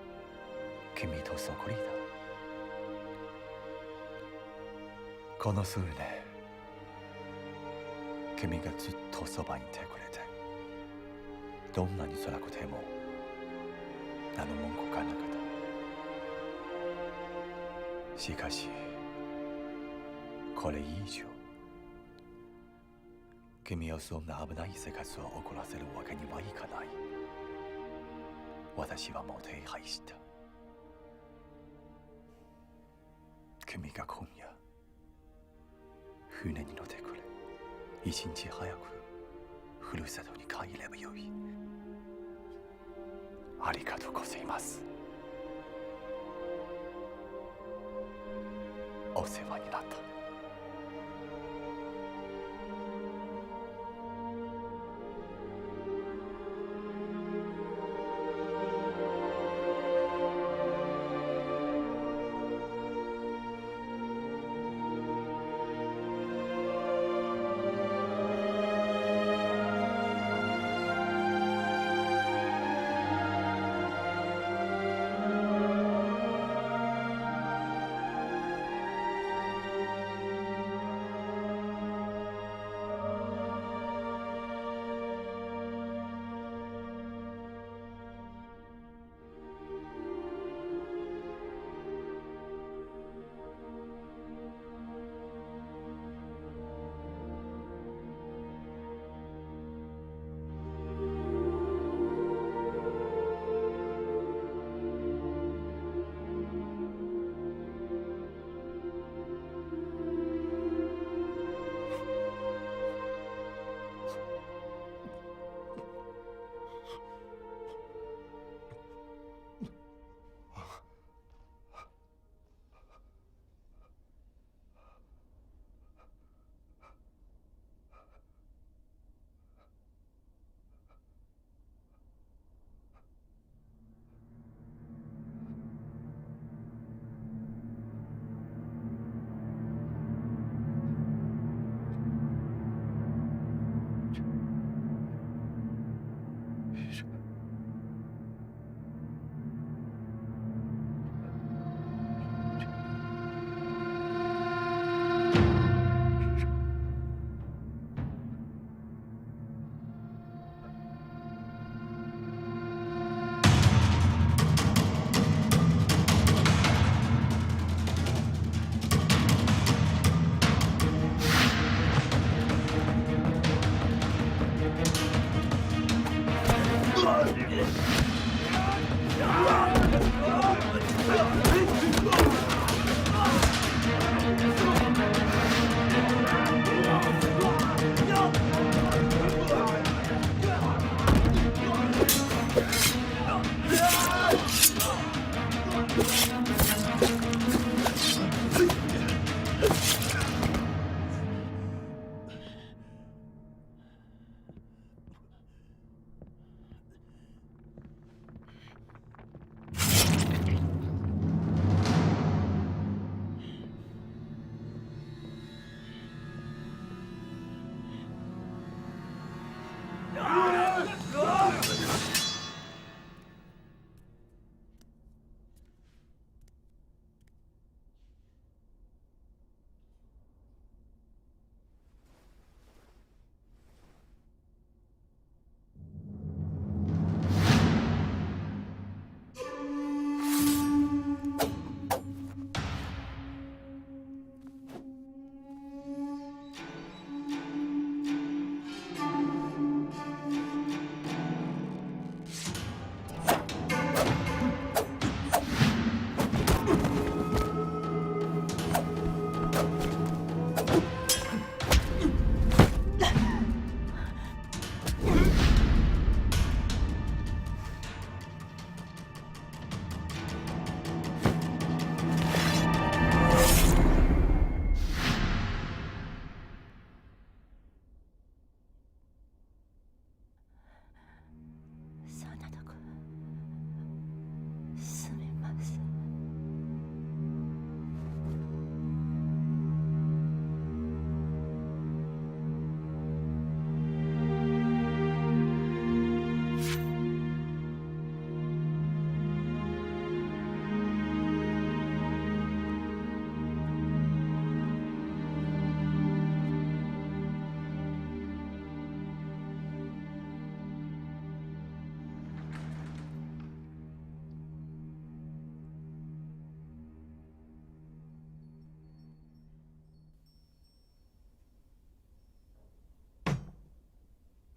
君とそっくりだ。この数年、君がずっとそばにいてくれて、どんなに辛くても何の文句がなかった。しかし、これ以上、君をそんな危ない生活を送らせるわけにはいかない。私はもう手配した。君が今夜、船に乗ってくれ。一日早くふるさとに帰ればよい。ありがとうございます。お世話になった。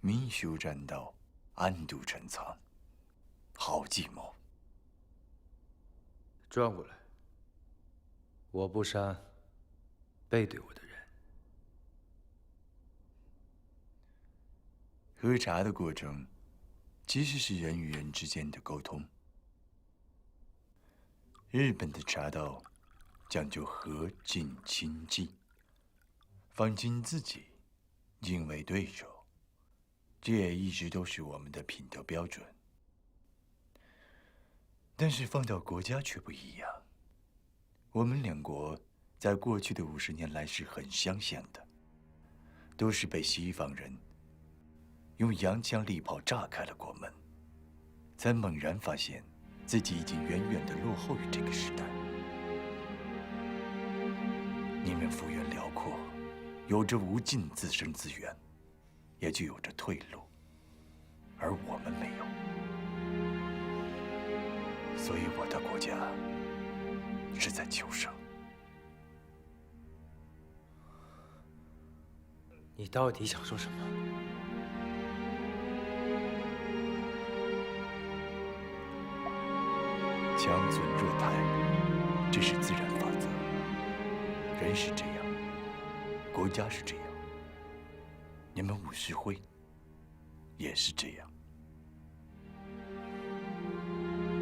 明修栈道，暗度陈仓，好计谋。转过来，我不杀背对我的人。喝茶的过程，其实是人与人之间的沟通。日本的茶道讲究和敬亲近，放轻自己，敬畏对手，这也一直都是我们的品德标准。但是放到国家却不一样。我们两国在过去的50年来是很相像的，都是被西方人用洋枪利炮炸开了国门，才猛然发现自己已经远远的落后于这个时代。你们幅员辽阔，有着无尽自身资源，也就有着退路，而我们没有。所以我的国家是在求生。你到底想说什么？强存弱汰，这是自然法则。人是这样，国家是这样，你们武士会也是这样。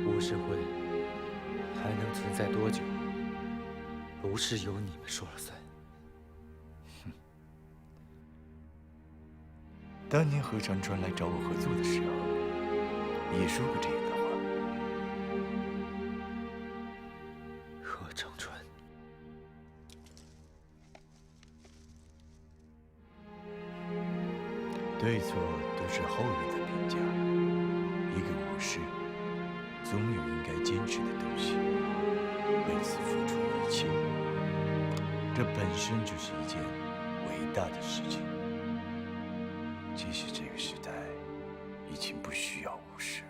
武士会还能存在多久？不是由你们说了算。当年何长川来找我合作的时候，也说过这样的话。何长川，对错都是后人的评价。一个武士，总有应该坚持的东西，为此付出一切。这本身就是一件伟大的事情。其实这个时代已经不需要武士了。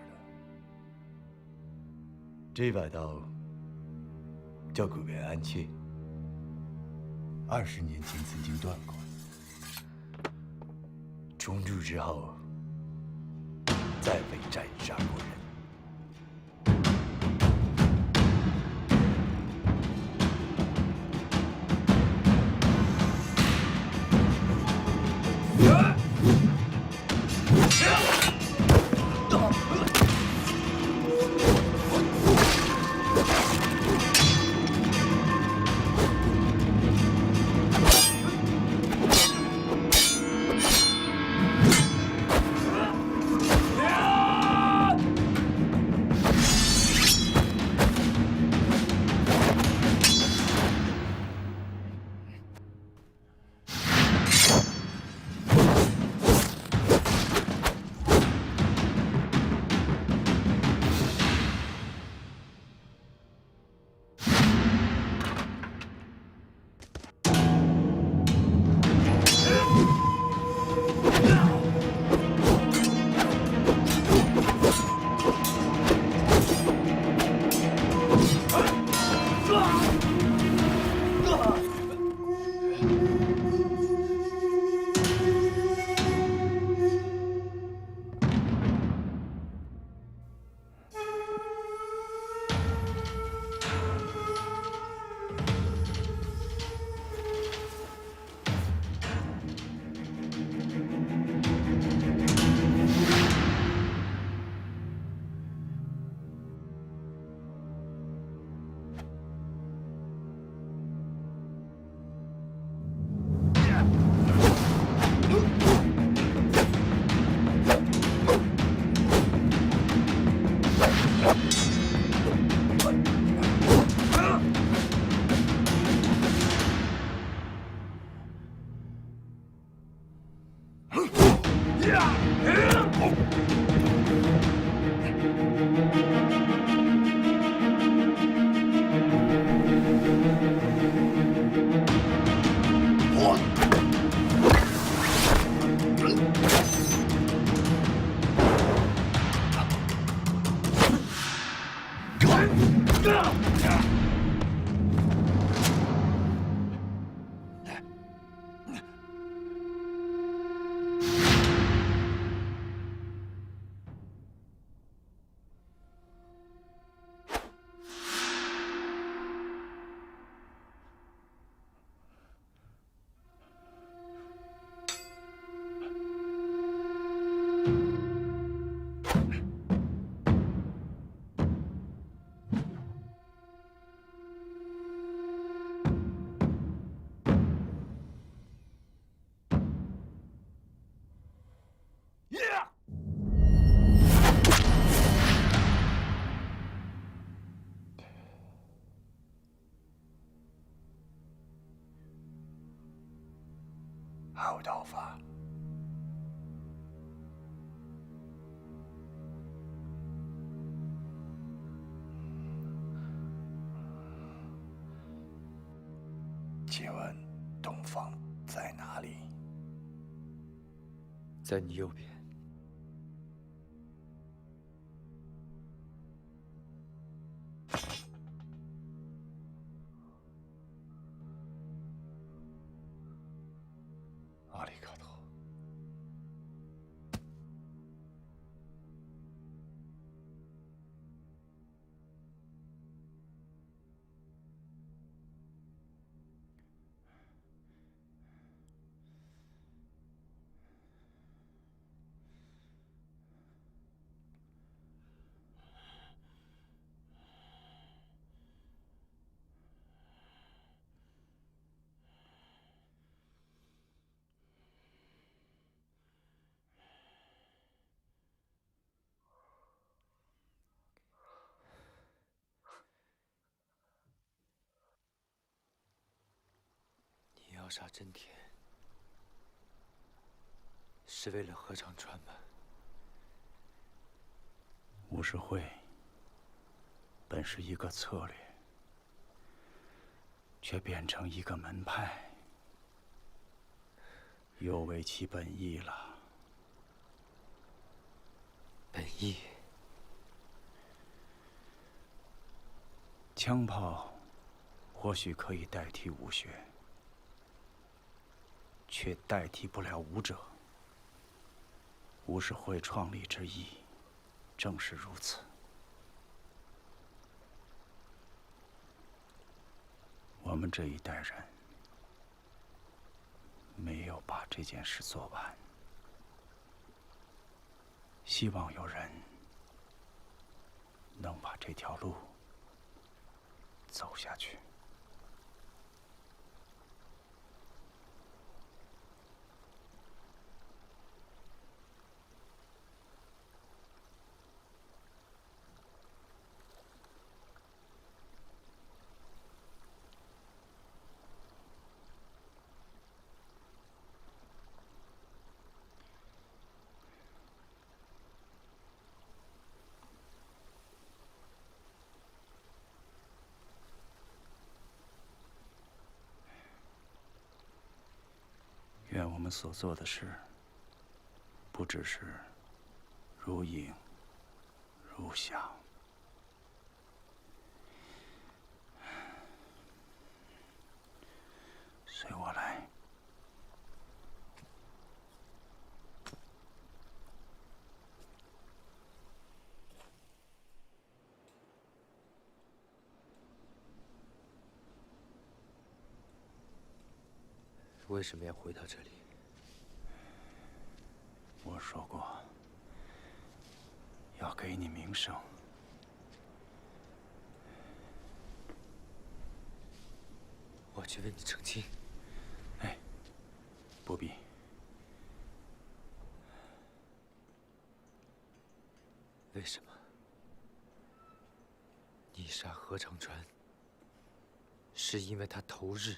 这把刀叫古元安切，20年前曾经断过，重铸之后再为斩杀过人。道法。请问东方在哪里？在你右边。阿里嘎多。你要杀真田，是为了合长川吗？武士会本是一个策略，却变成一个门派，有违其本意了。本意？枪炮或许可以代替武学，却代替不了武者。武士会创立之意，正是如此。我们这一代人没有把这件事做完，希望有人能把这条路走下去。愿我们所做的事，不只是如影如响。随我来。为什么要回到这里？我说过，要给你名声。我去为你澄清。哎，不必。为什么？你杀何长川，是因为他投日？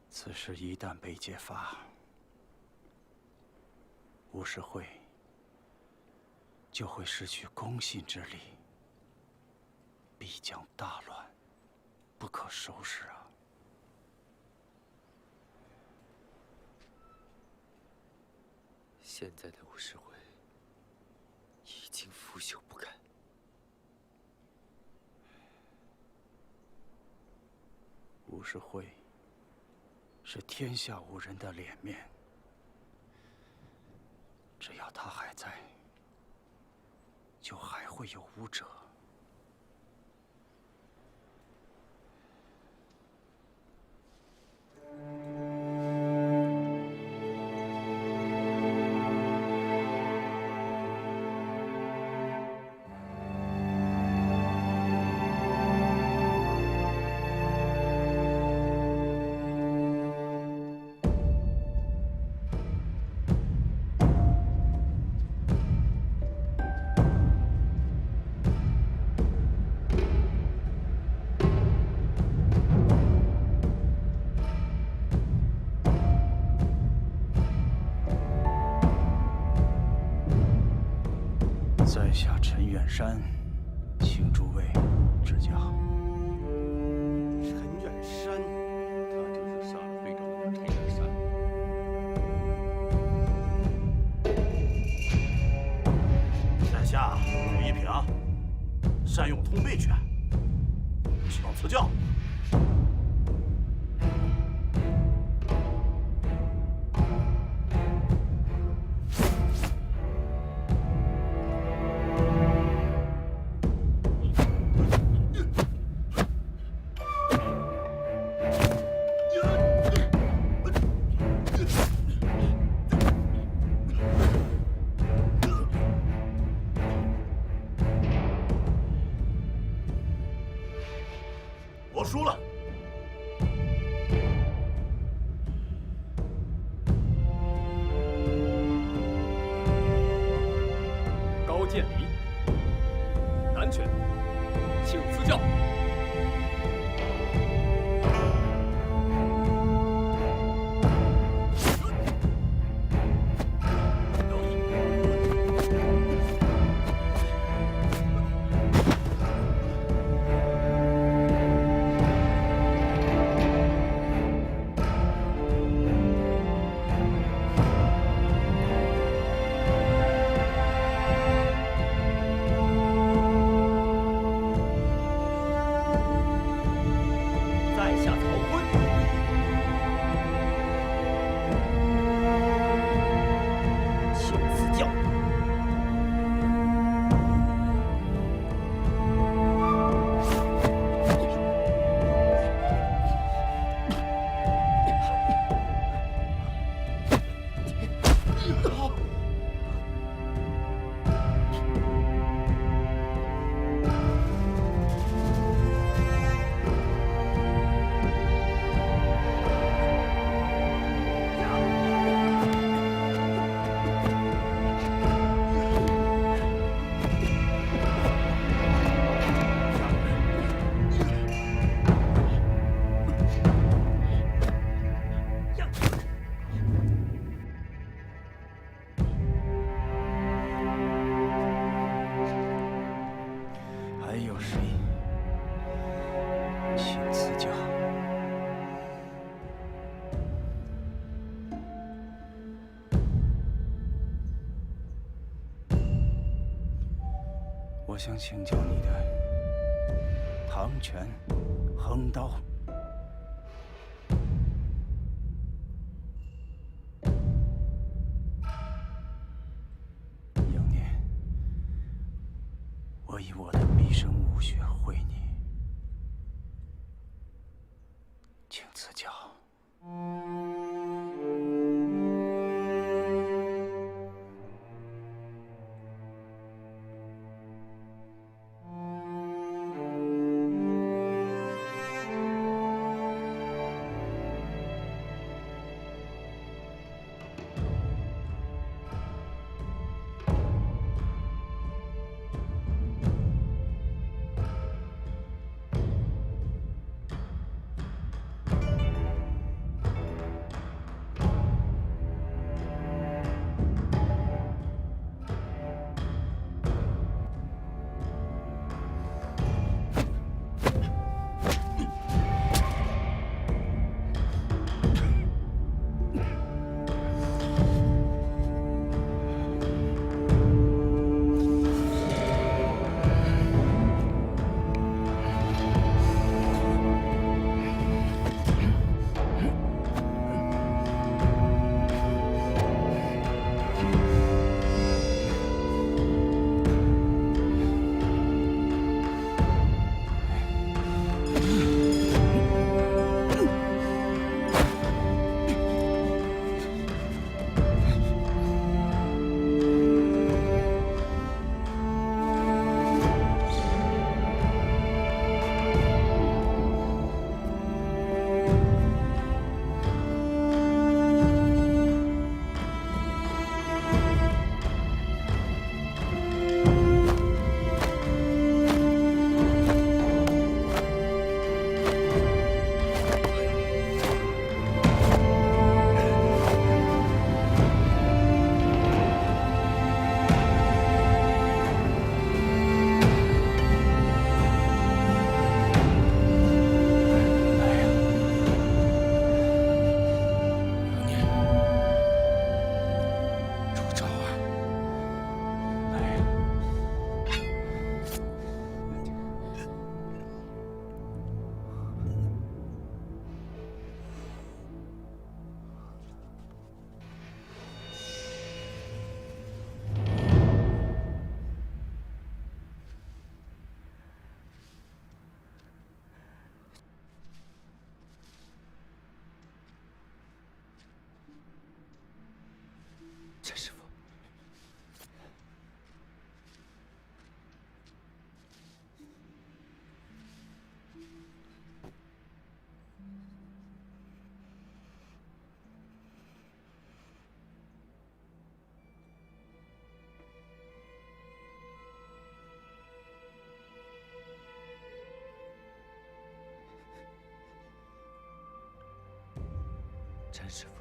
此事一旦被揭发，武士会就会失去公信之力，必将大乱，不可收拾啊！现在的武士会已经腐朽不堪。武士会是天下武人的脸面，只要他还在，就还会有武者。在下陈远山，请诸位指教。陈远山，他就是杀了会长的陈远山。在下武一平，善用通背拳，请赐教。我输了。高渐离，南拳，请赐教。还有谁？请赐教。我想请教你的唐拳、横刀。永年，我以我的毕生武学会你，请赐教。陈师傅。陈师傅，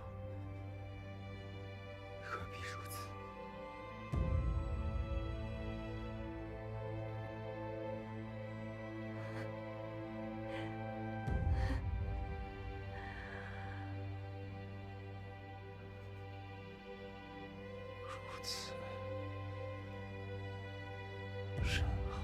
何必如此？如此甚好。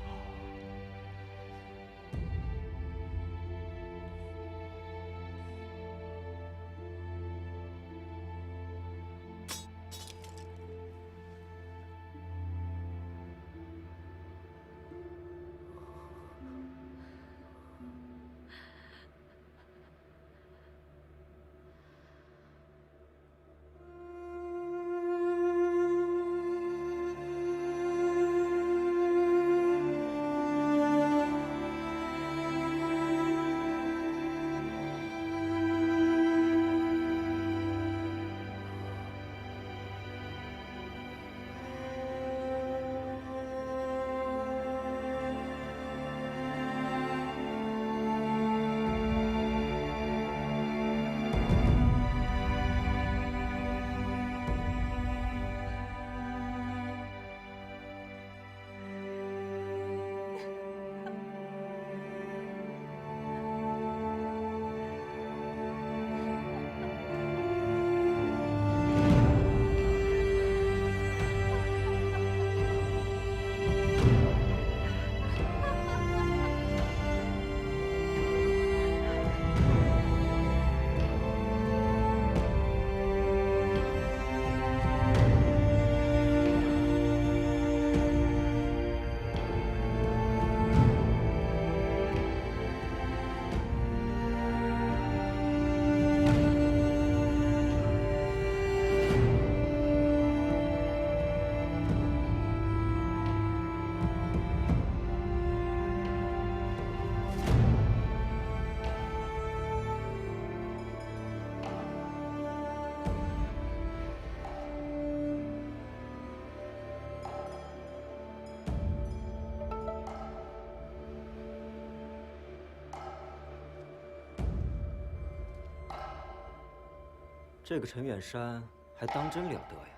这个陈远山还当真了得呀！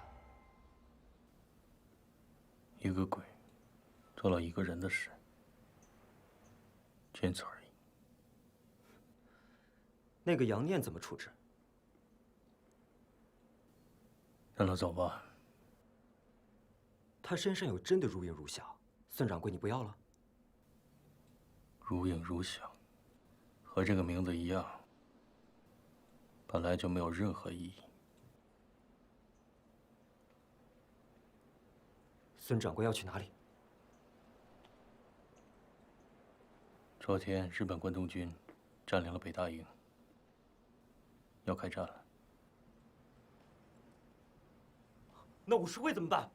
一个鬼做了一个人的事，仅此而已。那个杨念怎么处置？让他走吧。他身上有真的如影如响，孙掌柜你不要了？如影如响，和这个名字一样，本来就没有任何意义。孙掌柜要去哪里？昨天日本关东军占领了北大营，要开战了。那武士会怎么办？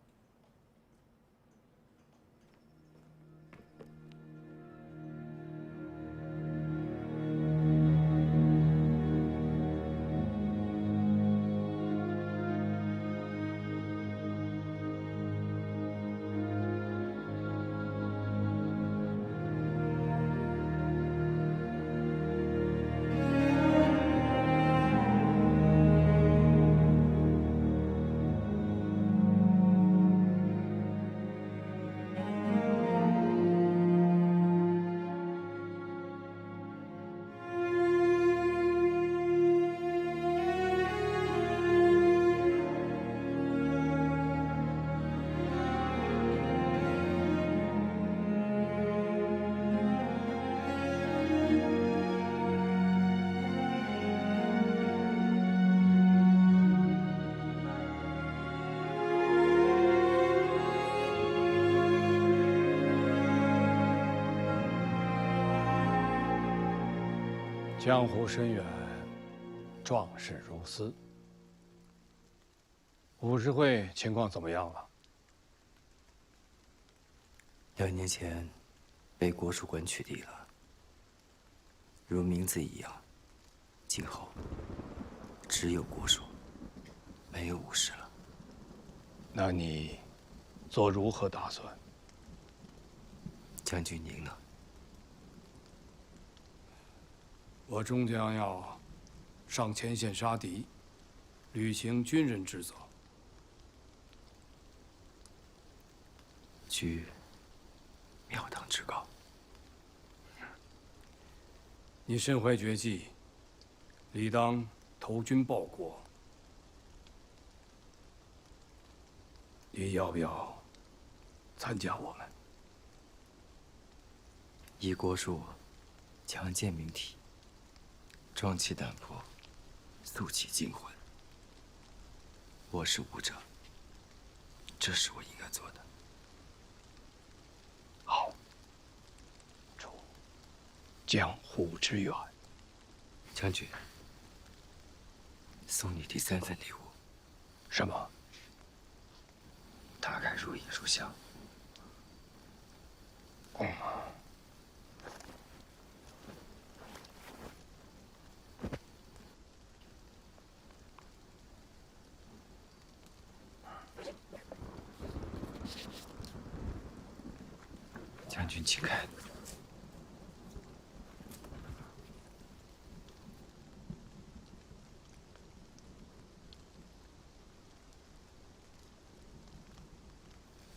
江湖深远，壮士如斯。武士会情况怎么样了？2年前，被国术馆取缔了。如名字一样，今后只有国术，没有武士了。那你做如何打算？将军您呢？我终将要上前线杀敌，履行军人职责。居庙堂之高。你身怀绝技，理当投军报国。你要不要参加我们？以国术强健明体，壮气胆魄，肃气惊魂。我是武者，这是我应该做的。好，祝江湖之远。将军，送你第3份礼物。什么？大概如影如相。将军，请看。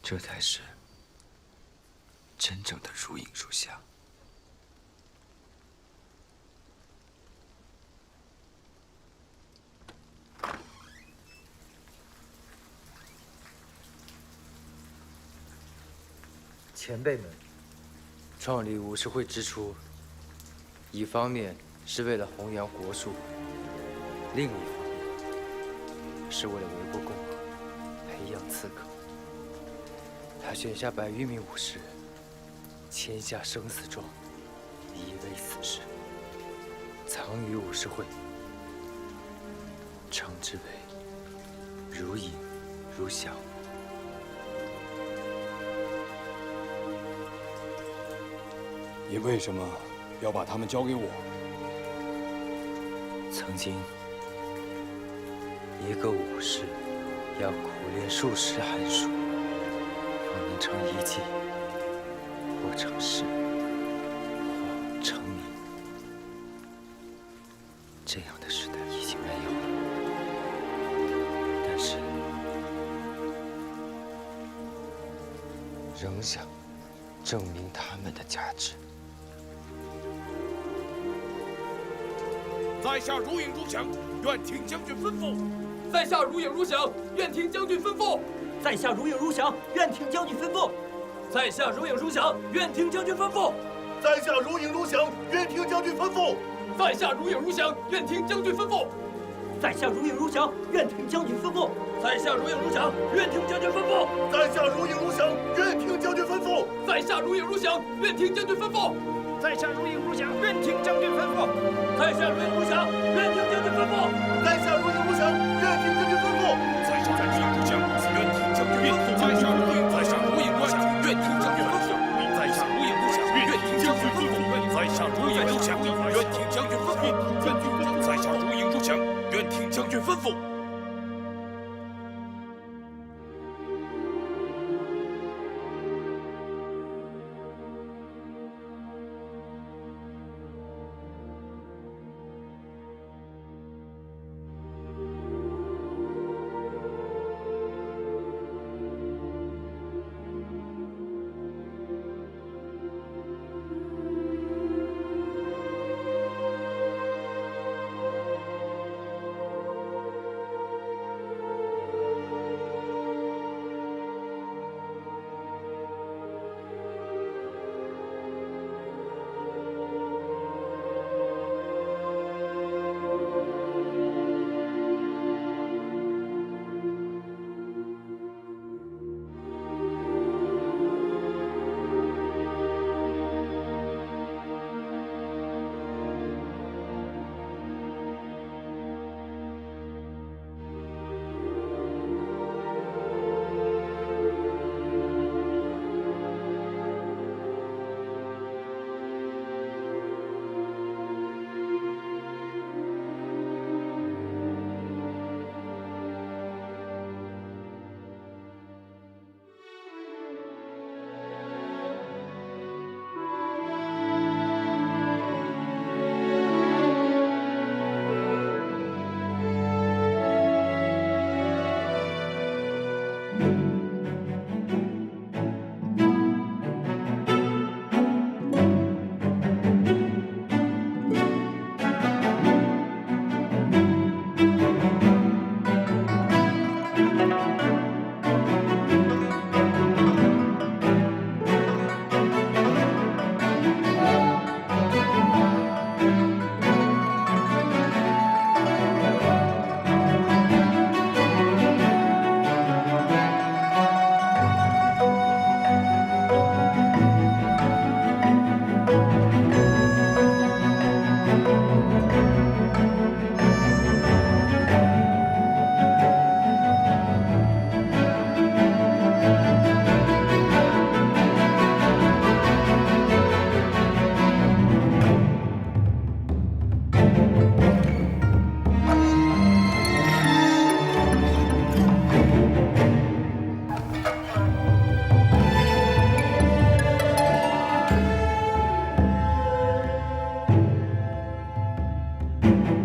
这才是真正的如影如相。前辈们创立武士会之初，一方面是为了弘扬国术，另一方面是为了维护共和，培养刺客。他选下100余名武士，签下生死状，以为死士，藏于武士会，称之为如影如相。你为什么要把他们交给我？曾经，一个武士要苦练数十寒暑，方能成一技，或成师，或成名。这样的时代已经没有了，但是仍想证明他们的价值。在下如影如响，愿听将军吩咐。在下如影如响，愿听将军吩咐。在下如影如响，愿听将军吩咐。在下如影如响，愿听将军吩咐。在下如影如响，愿听将军吩咐。在下如影如响，愿听将军吩咐。在下如影如响，愿听将军吩咐。在下如影如响，愿听将军吩咐。在下如影如响，愿听将军吩咐。在下如影如响，愿听将军吩咐。在下如影如响，愿听将军吩咐。在下如影如响，愿听将军吩咐。在下如影如响，愿听将军吩咐。在下如影如响，愿听将军吩咐。在下如影如响，愿听将军吩咐。在下如影如响，愿听将军吩咐。在下如影如响，愿听将军吩咐。在下如影如响，愿听将军吩咐。父。